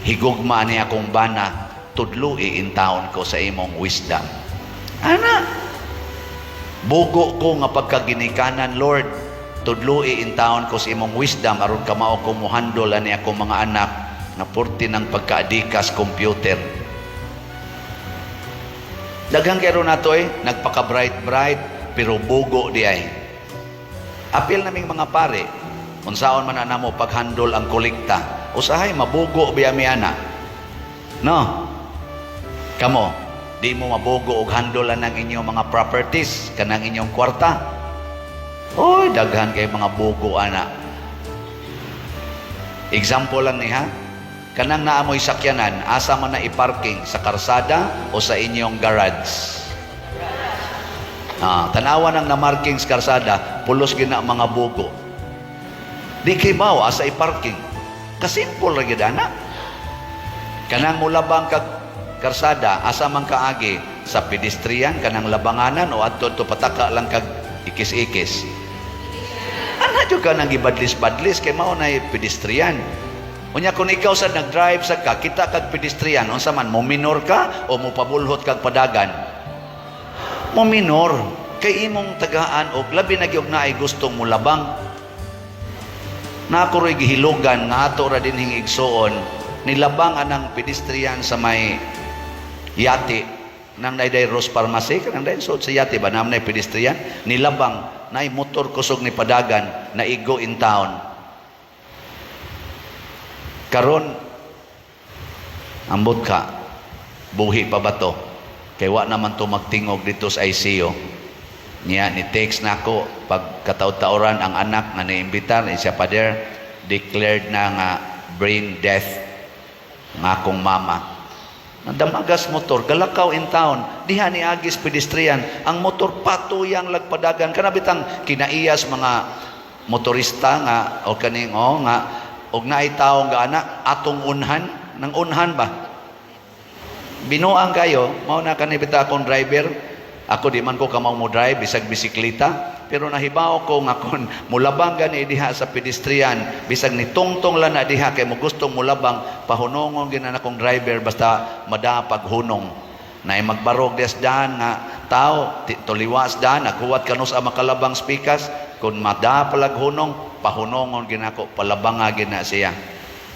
higugma ni akong bana, tudlui in taon ko sa imong wisdom. Ana, bugo ko nga pagkaginikanan, Lord, tudlui in taon ko sa imong wisdom aron ka mao ko muhandol ani akong mga anak na purti ng pagkaadikas computer. Daghang kay ron nato nagpaka bright pero bugo di ay. Apil naming mga pare, unsaon man ana mo paghandol ang kolekta, usahay mabugo biya mi ana. No. Kamo, di mo mabugo og handle ang inyong mga properties, kanang inyong kwarta. Oy, daghan kay mga bugo ana. Example lang ni ha. Kanang naamoy sakyanan, asa man na iparking sa karsada o sa inyong garage? Tanawan ang namarking sa karsada, pulos gina mga bugo. Di kay bao asa iparking. Kasimple ra gyud ana. Kanang mulabang kag karsada, asa man kaagi sa pedestrian kanang labanganan o adto to pataka lang kag ikis-ikis. Ana jud ka nang gibadlis-badlis kay mao nay pedestrian. Unya kung ikaw sa nag-drive sa ka, kita kag pedestrian, unsa man mo minor ka o mo pabulhot kag padagan? Mo minor kay imong tagaan og labi na gyud naay gustong mulabang. Na ako ro'y gihilugan nga ato ra din hing igsuon, nilabang anang pedestrian sa may yate nang naiday Rose Pharmacy kanang dayon sud sa yate ba namnay pedestrian nilabang naay motor kusog ni padagan na igo in town. Karon ambot ka buhi pa ba to kay wa naman to magtingog dito sa ICU niya ni text nako pag kataw-tauran ang anak nga niimbitar siya pa there declared na nga brain death nga akong mama. Nadamagas motor galakaw in town diha ni agis pedestrian ang motor patuyang lagpadagan kanabitang kinaiyas mga motorista nga o kaning nga og naay tawo nga anak atong unhan nang unhan ba binuang kayo mao na kanibita akong driver ako di man ko kamaw mo drive bisag bisikleta pero nahibaw ko nga kon mulabang gani diha sa pedestrian bisag ni tungtong lang na diha kay mo gustong mulabang pahunongon ginan akong driver basta madapag hunong naay magbarog des daan nga tao tuliwas daan nakuwat kanus ang makalabang speakers kung madapalag hunong pahunongon ginako palabanga gina siya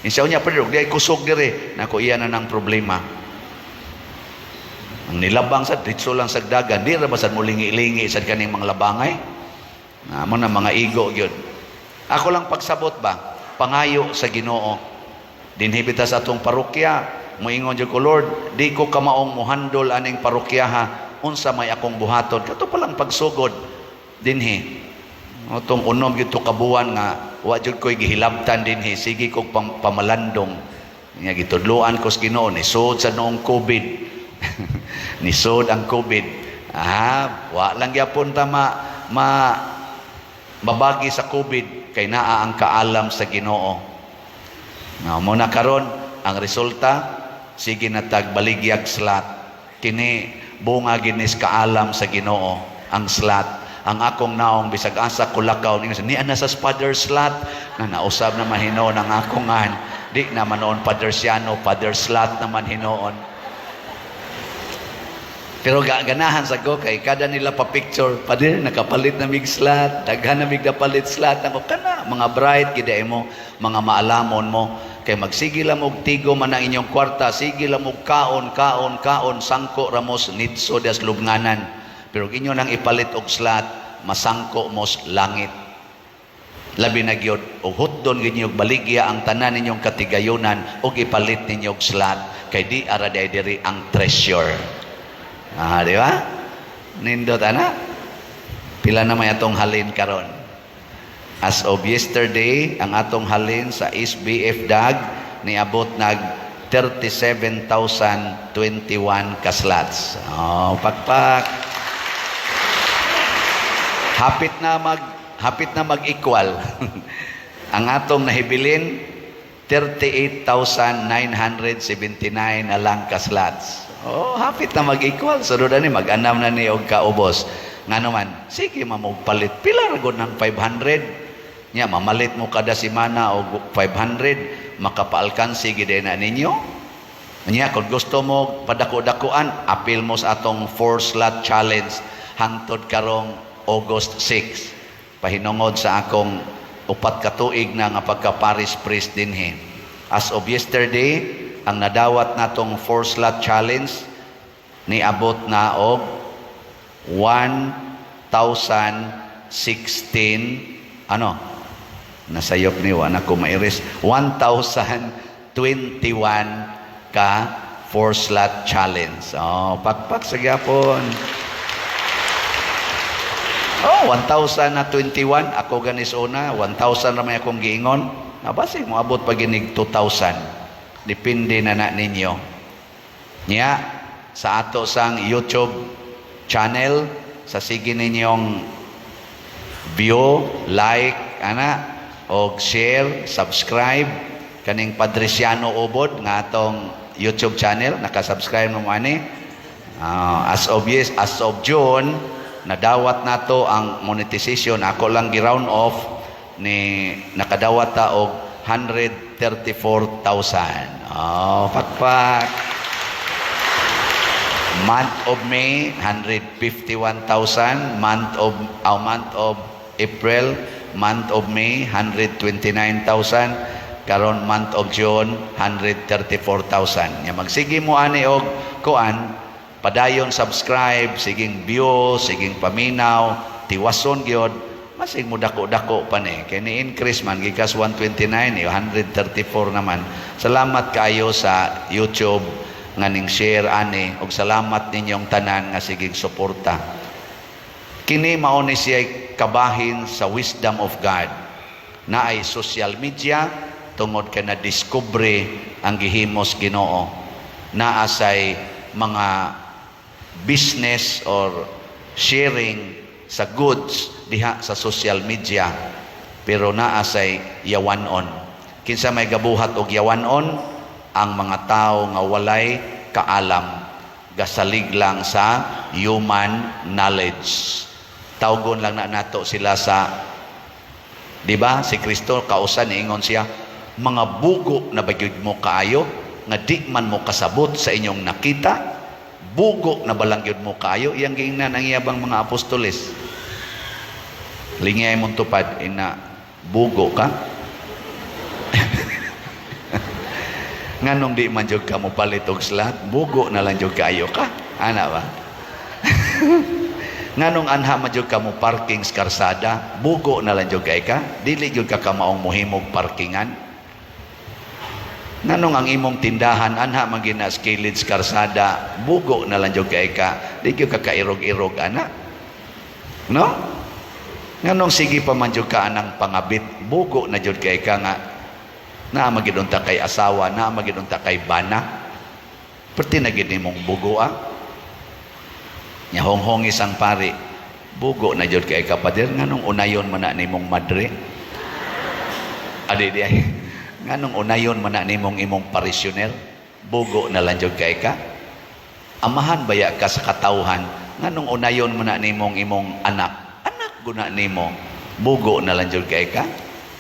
insaw niya pero di ay kusog dire nako iya na nang problema ang nilabang sa ditso lang sa dagan di ra basad mo lingi-lingi sa kaning mga labangay mo na mga igo gyud ako lang pagsabot ba pangayo sa Ginoo dinhi bita sa atong parokya moingon jud ko Lord di ko kamaong mohandol aning parokya ha unsa may akong buhaton kato pa lang pagsugod dinhi atong unom gyud to kabuan nga wa jud koy gihilabtan dinhi sige kog pamalandong nya gitudloan ko sa Ginoo ni sud sa noong COVID ni sud ang COVID wa lang gyapon ta mabagi sa COVID kay naa ang kaalam sa Ginoo mo na karon ang resulta sige na tagbaligyak slat kini bunga ginis kaalam sa Ginoo ang slat ang akong naong bisag asa kulakaw ni ana sa father slat na nausab naman hinoon ang akong an di naman noon father siano father slat naman hinoon pero ganahan sa ko kay kada nila pa picture padir nakapalit na mig slat daghan na mig napalit slat ako kana mga bright gid mo mga maalamon mo kay magsige lang og tigo man ang inyong kwarta sige lang og kaon sangko ramos nitso das lubnganan pero inyo nang ipalit og slat masangko mos langit labi na gyud og hutdon ginyo baligya ang tanan ninyong katigayunan og ipalit ninyo og slat kay di ara diri ang treasure di ba nindot ana pila na may atong halin karon as of yesterday ang atong halin sa SBF DAG niabot nag 37,021 ka slots pakpak hapit na mag-equal ang atong nahibilin 38,979 na lang ka slots hapit na mag-equal sunod ni mag-anam na ni og kaubos nga naman sige mamugpalit pila ra gud ng 500 nya mamalit mo kada semana og 500 makapaalkansi gid na ninyo nya kung gusto mo padako-dakuan apil mo sa atong 4 slot challenge hangtod karong August 6 pahinungod sa akong upat ka tuig na nga pagka-parish priest dinhi as of yesterday ang nadawat natong 4 slot challenge niabot na og 1,016 nasayop ni wa na ko mairis 1,021 ka 4 slot challenge. Oh, pakpak sa gyapon. Oh, 1,021 ako ganis una, 1,000 ra may akong giingon. Nabasig mo abot pa ginig 2,000. Depende na ninyo. Nya sa ato sang YouTube channel sa sige ninyong view, like, o share, subscribe kaning Padresiano Ubod nga atong YouTube channel, nakasubscribe mo ani. As of June, nadawat nato ang monetization. Ako lang gi-round off ni nakadawat ta og 134,000. Pakpak. Month of May, 151,000. Month of April, month of May, 129,000. Karon month of June, 134,000. Ya magsige mo ani og kuan, padayon subscribe, siging view, siging paminaw, tiwason gyud, masig mo dako-dako pa ni. Kay ni-increase man gikas 129, 134 naman. Salamat kayo sa YouTube nga ning share ani, og salamat ninyong tanan nga siging suporta. Kini mao ni siya kabahin sa wisdom of God. Na ay social media tungod kay na discovery ang gihimos Ginoo. Na asay mga business or sharing sa goods diha sa social media, pero naa say yawanon. Kinsa may gabuhat og yawanon, ang mga tao nga walay kaalam, gasalig lang sa human knowledge. Tawgon lang na nato sila sa, di ba, si Kristo kausan ingon siya, mga bugo na bagyod mo kaayo nga di man mo kasabot sa inyong nakita, bugo na balangyod mo kaayo. Iyang giingnan ang iyabang mga apostoles. Lingay mong tupad, ina bugo ka. Nganong di man jud ka mo palit og slot, bugo na lang jud kaayo ka. Ana ba? Nganong anha man jud ka mo parking sa karsada, bugo na lang jud kay ka. Dili jud ka kamaong mohimog parkingan. Nganong ang imong tindahan anha man gina skilled sa karsada, bugo na lang jud kay ka. Di jud ka kairog-irog ana. No? Nganong sige pa man jud ka anang pangabit, bugo na jud kay ka nga na magidunta kay asawa, na magidunta kay bana. Perti na gid nimong bugo Nya honghong isang pari, bugo na jud kay ka pader, nganong unayon man na nimong madre. Adi di ay. Nganong unayon man na nimong imong parisyoner, bugo na lang jud kay ka. Amahan baya ka sa katawhan, nganong unayon man na nimong imong anak guna nimo, bugo na lang jud kay ka.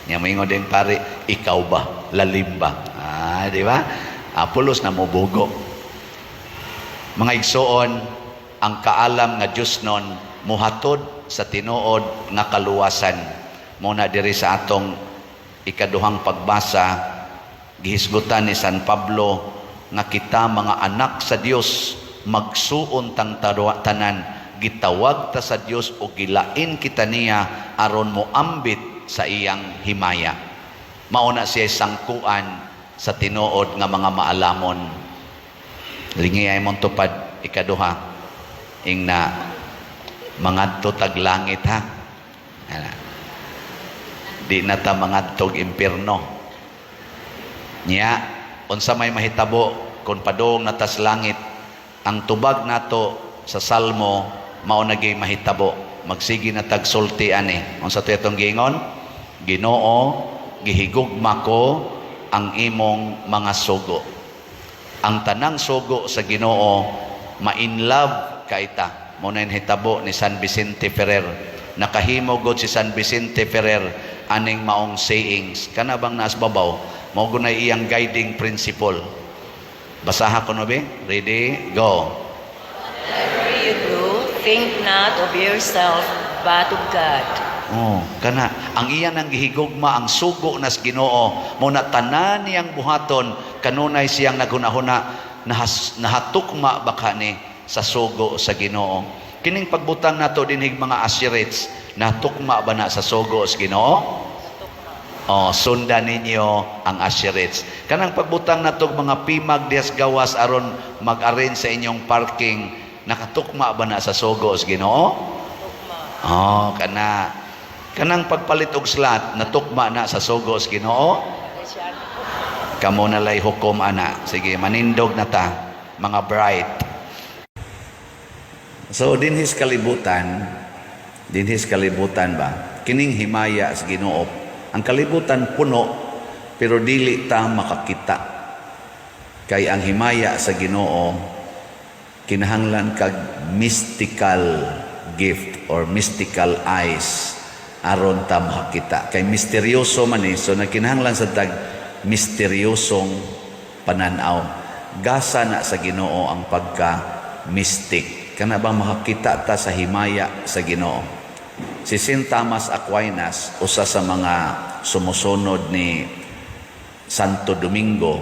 Nya moingon din pare, ikaw ba lalim ba? Di ba? Apolos na mo bugo. Mga igsoon, ang kaalam nga Dios non muhatod sa tinuod nga kaluwasan. Muna diri sa atong ikaduhang pagbasa, gihisgutan ni San Pablo nga kita mga anak sa Dios magsuon tang tanan, gitawag ta sa Dios o gilain kita niya aron mo ambit sa iyang himaya. Mauna siya sangkuan sa tinuod nga mga maalamon. Lingiyay mong tupad ikaduha, ing na mangadto tag langit ha. Di na ta mangadtog impierno. Nya, unsa may mahitabo kung padong natas langit, ang tubag nato sa Salmo mao nagay mahitabo. Magsigi na tagsulti ani. Unsa to itong giingon? Ginoo, gihigugma ko ang imong mga sugo. Ang tanang sugo sa Ginoo, ma-inlove kaita. Muna yung hitabo ni San Vicente Ferrer. Nakahimo god si San Vicente Ferrer aning maong sayings. Kana bang naas babaw? Mao gunay iyang guiding principle. Basaha ko no be? Ready? Go. Whatever you do, think not of yourself, but of God. Kana ang iyan ang gihigugma ang sugo nas Ginoo, muna tanan niyang buhaton kanunay siyang nagunahuna nahatukma baka ni sa sugo sa Ginoo. Kining pagbutang nato dinhig mga assurits, natukma ba na sa sugo sa Ginoo? sundan ninyo ang Asherets. Kanang pagbutang natog mga pimag dias gawas aron mag-arrange sa inyong parking, nakatukma ba na sa sugos Ginoo? Kanang pagpalit og slot natukma na sa sugos Ginoo? Kamo na lay hukom ana. Sige, manindog na ta, mga bright. So dinhis kalibutan ba? Kining himaya sa Ginoo. Ang kalibutan puno pero dili ta makakita. Kay ang himaya sa Ginoo kinahanglan kag mystical gift or mystical eyes aron ta makakita. Kay misteryoso man so nakinahanglan sa tag misteryosong pananaw. Gasa na sa Ginoo ang pagka-mystic. Kana bang makakita ta sa himaya sa Ginoo? Si Saint Thomas Aquinas, usa sa mga sumusunod ni Santo Domingo,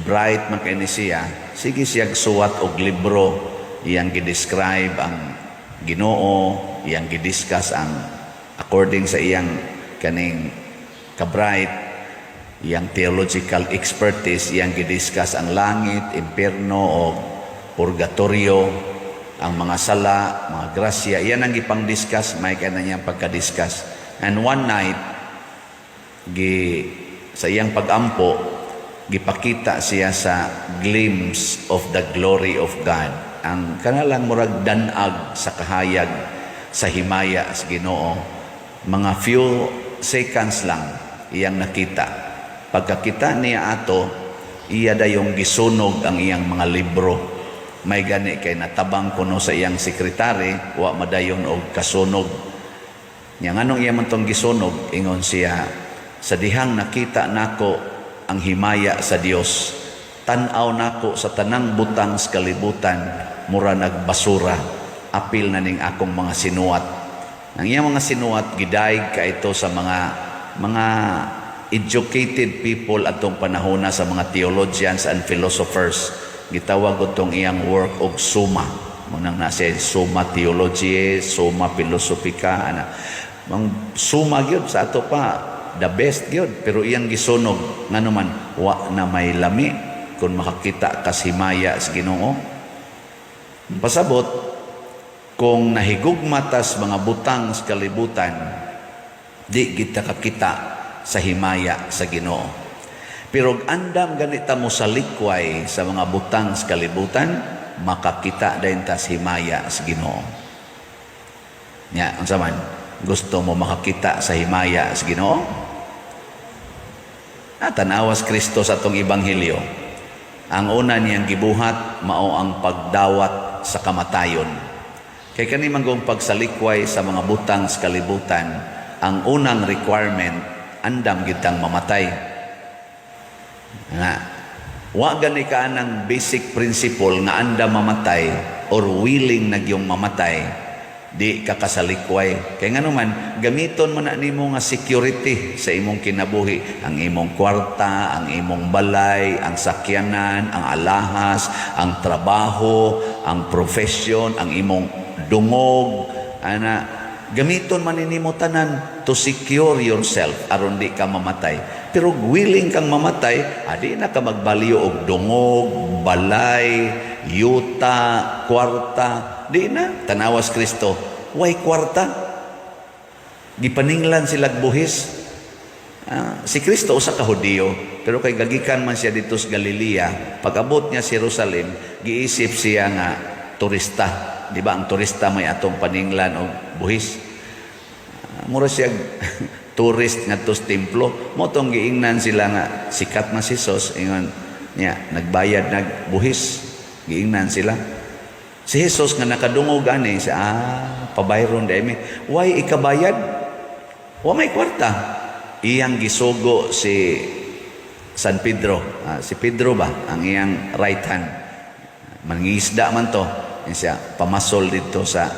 bright man kay ni siya, sige siyag suwat og libro, iyang gidescribe ang Ginoo, iyang gidiscuss ang according sa iyang kaning ka-bright, iyang theological expertise, iyang gidiscuss ang langit, impierno o purgatorio, ang mga sala, mga grasya, iyan ang ipang-discuss, may ka na niyang pagka-discuss. And one night, sa iyang pag-ampo, gipakita siya sa glimpse of the glory of God. Ang kanalang murag danag sa kahayag, sa himaya sa Ginoo. Mga few seconds lang, iyang nakita. Pagkakita niya ato, iya dayong gisunog ang iyang mga libro. May gani kay natabang kuno sa iyang sekretary, wa madayon og kasunog. Nya nganong iya man tong gisunog, ingon siya, sa dihang nakita nako ang himaya sa Dios, tan-aw nako sa tanang butang sa kalibutan, mura nagbasura, apil na ning akong mga sinuwat. Ang iyang mga sinuwat gidaig ka ito sa mga educated people atong panahona, sa mga theologians and philosophers. Gitawag itong iyang work og Summa. Munang nasa Summa Theologiae, Summa Philosophica. Ang Summa gyud sa ato pa, the best gyud. Pero iyang gisunog, nga naman, wa na may lami kung makakita kas himaya sa Ginoo. Pasabot, kung nahigugma tas mga butang sa kalibutan, di kita kakita sa himaya sa Ginoo. Pero andam ganita mo sa likway sa mga butang sa kalibutan, makakita din tas himaya sa Ginoo. Nya, unsa man, gusto mo makakita sa himaya sa Ginoo? Tanawas Kristo sa atong ebanghelyo. Ang una niyang gibuhat mao ang pagdawat sa kamatayon. Kay kani manggong pagsalikway sa mga butang sa kalibutan, ang unang requirement andam gyud tang mamatay. Nga, wa gani ka ng basic principle nga anda mamatay or willing na gyung mamatay, di ka kasalikway. Kaya nga naman, gamiton mo na nimo nga security sa imong kinabuhi, ang imong kwarta, ang imong balay, ang sakyanan, ang alahas, ang trabaho, ang profession, ang imong dungog, gamiton man nimo tanan to secure yourself aron di ka mamatay. Pero willing kang mamatay, adi na ka magbaliw og dungog, balay, yuta, kwarta. Di na. Tanawas Kristo, way kwarta. Gipaninglan silag buhis. Si Kristo usa ka Hudiyo, pero kay gagikan man siya dito sa Galilea, pag-abot niya sa Jerusalem, giisip siya nga turista. Di ba ang turista may atong paninglan og buhis? Mura siya tourist nga tos templo, mo tong giingnan sila nga sikat na si Jesus, ingon niya nagbayad nagbuhis, giingnan sila. Si Jesus nga nakadungog ani sa pabayron demi, why ikabayad? Wa may kwarta. Iyang gisugo si San Pedro, si Pedro ba ang iyang right hand. Mangingisda man to, siya pamasol dito sa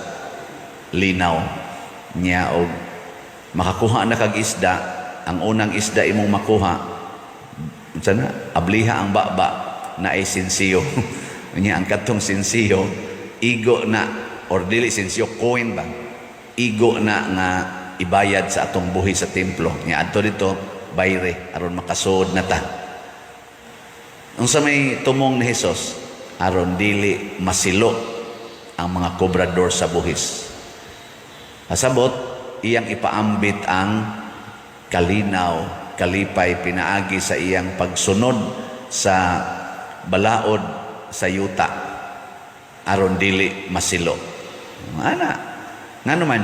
linaw niya og makakuha na kag isda. Ang unang isda imong makuha, sana abliha ang baba na ay sinsiyo. Nya ang katong sinsiyo igo na, or dili sinsiyo, coin ba, igo na nga ibayad sa atong buhi sa templo. Nya adto dito bayre aron makasuod na ta. Unsa may tumong ni Hesus aron dili masilo ang mga kobrador sa buhis. Pasabot iyang ipaambit ang kalinaw, kalipay pinaagi sa iyang pagsunod sa balaod sa yuta aron dili masilo. Ana, nga naman,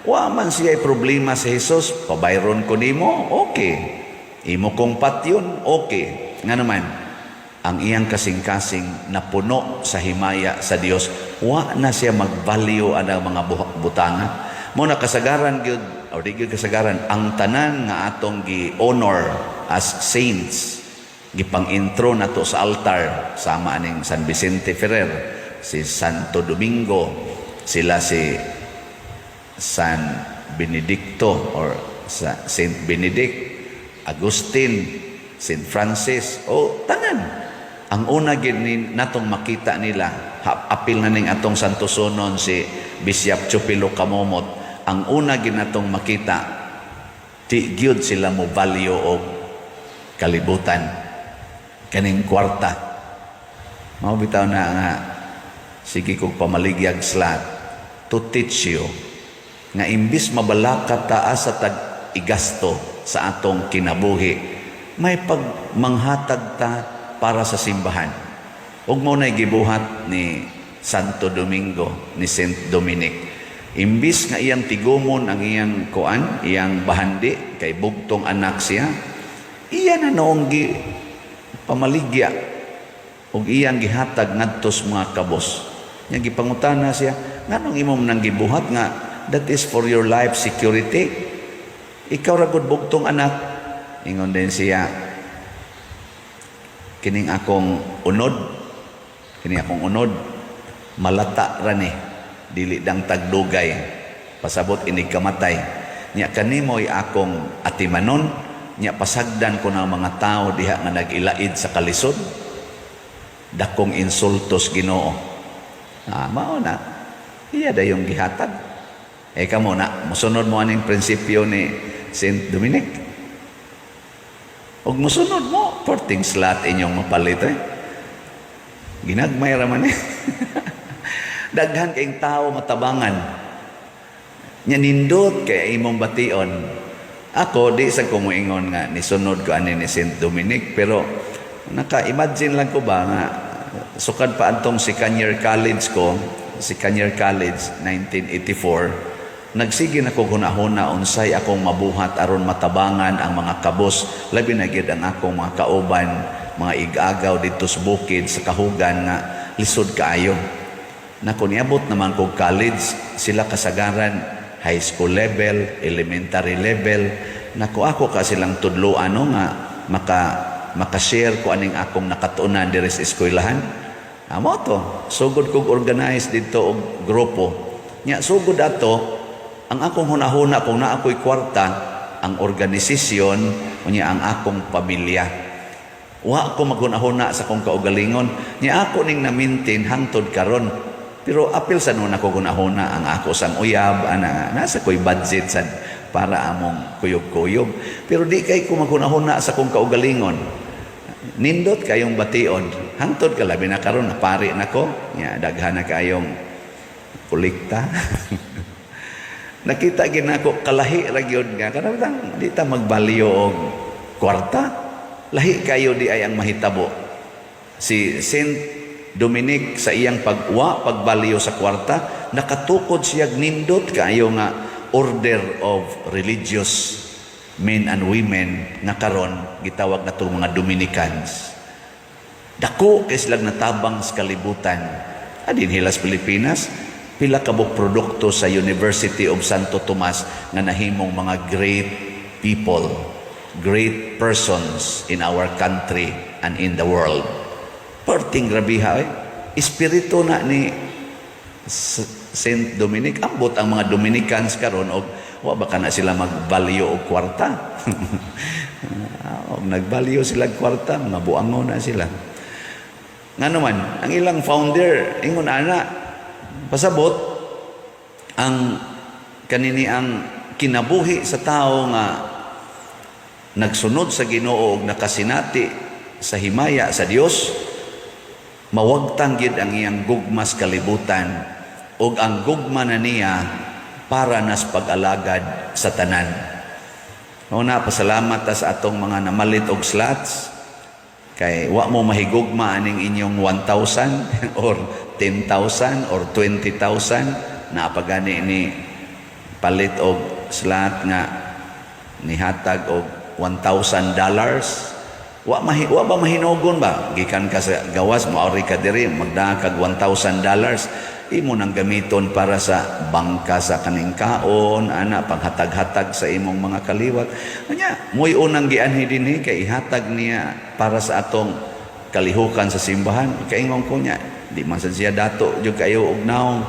wa man siya problema sa Hesus, pabayron ko nimo, okay. Imo kong patyon, okay. Nga naman, ang iyang kasing-kasing napuno sa himaya sa Dios, wa na siya magvalyo ang mga butangan. Muna kasagaran gyud o di gyud kasagaran ang tanan nga atong gi-honor as saints, gipang-intro nato sa altar sama aning San Vicente Ferrer, si Santo Domingo, sila si San Benedicto or Saint Benedict, Agustin, Saint Francis, o tanan. Ang una gid natong makita nila, apil na ning atong Santo Sonon si Bishop Chupilo Kamomot, ang una gid natong makita, di gyud sila mo value og kalibutan, kaning kwarta. Mao bitaw na nga, sige kong pamaligyag slat, to teach you, nga imbis mabalakat taas sa tag-igasto sa atong kinabuhi, may pagmanghatag ta para sa simbahan. Ug mo na'y gibuhat ni Santo Domingo, ni Saint Dominic. Imbis nga iyang tigumon ang iyang kuan, iyang bahandi, kay bugtong anak siya, iya na noong pamaligya, ug iyang gihatag ngadtos mga kabos. Nya gipangutana siya, nganong imong nang gibuhat nga that is for your life security? Ikaw ra gud bugtong anak. Ingon din siya, kining akong unod, malata ra ni, dili dang tagdugay, pasabot inig kamatay. Nya kanimoy akong atimanon, nya pasagdan ko ng mga tao diha nga nag-ilaid sa kalisod, dakong insultos Ginoo. Mao na, iya dayong gihatag. Kamo na, musunod mo aning prinsipyo ni Saint Dominic. Og musunod mo, porting slat inyong mapalit ginagmay raman Daghan kayong tao matabangan. Nya nindot kay imong bation. Ako, di sa kumuingon nga, nisunod ko ani ni Saint Dominic, pero naka-imagine lang ko ba nga, sukad pa antong si Cañar College ko, si Cañar College, 1984, nagsige na ko hunahuna unsay akong mabuhat aron matabangan ang mga kabos, labi na gyud ang akong mga kauban, mga igagaw dito sa bukid, sa kahugan nga, lisod kaayo. Nako niabot naman kog college, sila kasagaran high school level, elementary level. Nako ako ka silang tudloan nga maka-share ko aning akong nakatunan diri sa eskwelahan. Amo to, sugod kog organize dito og grupo. Nya sugod ato ang akong hunahuna kung naa ko'y kwarta, ang organisasyon unya ang akong pamilya. Wa ako maghunahuna sa akong kaugalingon. Nya ako ning na-maintain hangtod karon. Pero apil sa nuna ko gunahuna ang ako sang uyab, nasa ko'y budget sad para among kuyog-kuyog. Pero di kay ko maghunahuna sa kong kaugalingon. Nindot kayong bation. Hangtod ka labi na karon napari na ko. Nya daghan na kayong kolekta. Nakita ginako kalahi ra gyud nga kanang di ta magbalyo og kwarta. Lahi kayo di ay ang mahitabo. Si Saint Dominic sa iyang pagbaliyo sa kwarta, nakatukod siya nindot kaayo nga order of religious men and women nga karon gitawag nato mga Dominicans. Dako kay sila natabang sa kalibutan. Adin hilas Pilipinas, pila ka buk produkto sa University of Santo Tomas nga nahimong mga great people, great persons in our country and in the world. Perting grabiha espiritu na ni Saint Dominic. Ambot ang mga Dominicans karon og wa baka na sila magbalyo og kwarta. Og nagbalyo sila og kwarta, mga buangon na sila. Nganuman, ang ilang founder ingon ana pasabot ang kanini ang kinabuhi sa tao nga nagsunod sa Ginoo ug nakasinati sa himaya sa Dios, mawagtang gid ang iyang gugma sa kalibutan ug ang gugma na niya para nas pag-alagad sa tanan. Una, pasalamat ta sa atong mga namalit og slots kay wa mo mahigugma aning inyong 1,000 or 10,000 or 20,000 na pagani ni palit og slot nga nihatag og $1,000. Wa ba mahinogon ba? Gikan ka sa gawas mo ari ka diri magdakag $1,000 imo nang gamiton para sa bangka sa kaning kaon, ana paghatag-hatag sa imong mga kaliwat. Unya, moy unang gianhi dinhi kay ihatag niya para sa atong kalihukan sa simbahan. Kaingon ko niya, di man sad siya dato jud kayo og naong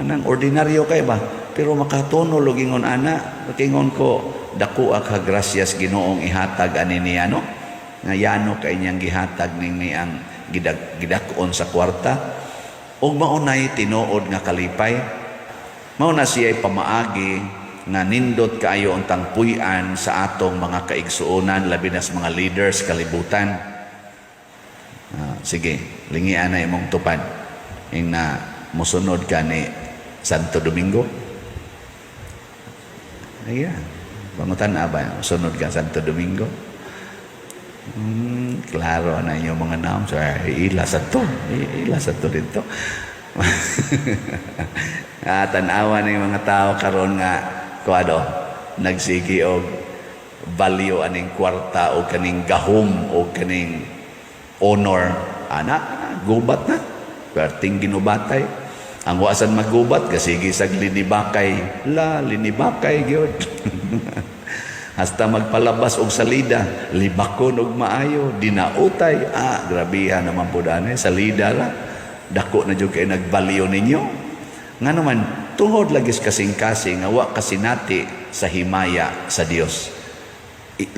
anang ordinaryo kay ba, pero makatuno og ingon ana. Kaingon ko, dako ka gracias Ginoong ihatag ani niya no. Nga yano kay niyang gihatag ning ang gidakon sa kwarta. Og maunay tinuod nga kalipay, mauna siya'y pamaagi nga nindot kaayo untang puy-an sa atong mga kaigsuonan, labi na sa mga leaders kalibutan. Sige, lingian na imong tupad ing na musunod ka ni Santo Domingo. Ayan, pangutan na ba musunod ka Santo Domingo? Klaro na yung mga naam. So, ila sa to dito. Tanawa na yung mga tao karon nga kuado nagsigi og value aning kwarta o kaning gahom o kaning honor ana gubat na perting ginubatay ang wasan maggubat kasigi sag linibakay gyud. Hasta magpalabas og salida, libakon og maayo, dinautay. Grabihan naman po dani, salida ra. Dako na jud kay nagbaliw ninyo. Nga naman, tungod lagi kasing-kasing, nga wa kasinati sa himaya sa Dios.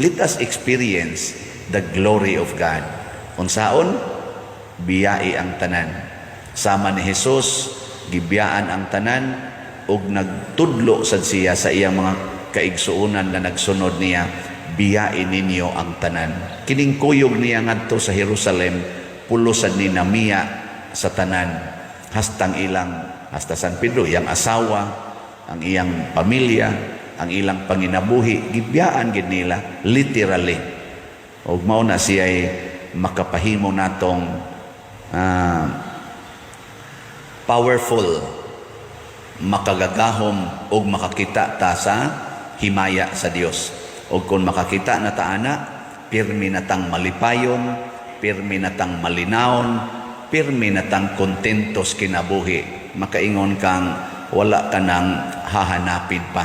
Let us experience the glory of God. Unsaon? Biyai ang tanan. Sama ni Jesus, gibiyaan ang tanan, ug nagtudlo sad siya sa iyang mga kaigsuunan na nagsunod niya, biyain ninyo ang tanan. Kining kuyog niya ngadto sa Jerusalem, pulusan ni namiya sa tanan, hasta San Pedro, iyang asawa, ang iyang pamilya, ang ilang panginabuhi, gibiyaan gid nila, literally. Og mao na siya'y makapahimo natong powerful, makagagahom og makakita ta sa himaya sa Dios. O kung makakita na taana, pirmi na tang malipayon, pirmi na tang malinaon, pirmi na tang kontentos kinabuhi. Makaingon kang wala ka nang hahanapin pa.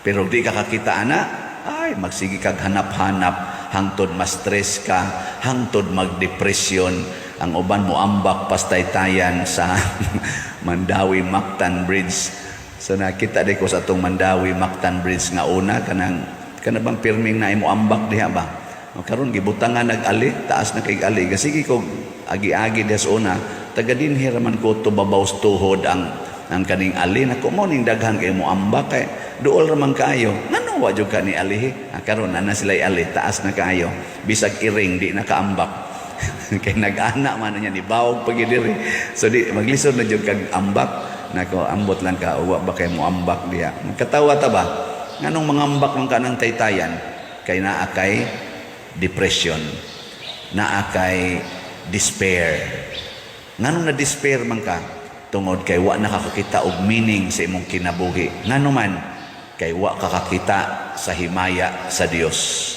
Pero di ka kakita ana, ay magsigi kag hanap-hanap, hangtod ma-stress ka, hangtod magdepresyon. Ang uban mo ambak pastaytayan sa Mandawi Mactan Bridge. So nakita di ko sa atong Mandawi Mactan Bridge nga una kanabang pirming na imo ambak diha ba. Karon gibutangan nag-ali, taas na kay ali. Sige ko agi-agi des una, taga dinhi raman ko to babaw tuhod ang kaning ali na ko mo ning daghan kay mo ambak kay duol raman kaayo. Ngano wa jud ka ni ali? Karon na sila ali, taas na kaayo. Bisag iring di nakaambak. Kay nag-ana man niya ni bawog pagidiri. So di maglisod na jud kag ambak. Nako ambot lang ka uwa ba kay mo ambak diya. Katawa ta ba? Nganong mga ambak man kanang taytayan kay naa kay depression, naa kay despair. Nganong na despair man ka tungod kay wa nakakakita og meaning sa imong kinabuhi. Ngano man kay wa kakakita sa himaya sa Dios.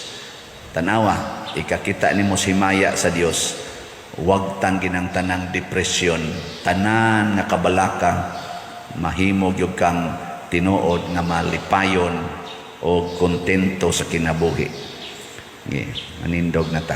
Tanawa, ikakita nimo sa himaya sa Dios. Wag tang ginang tanang depression, tanan nga kabalaka, mahimog yung kang tinuod nga malipayon o kontento sa kinabuhi. Manindog na ta.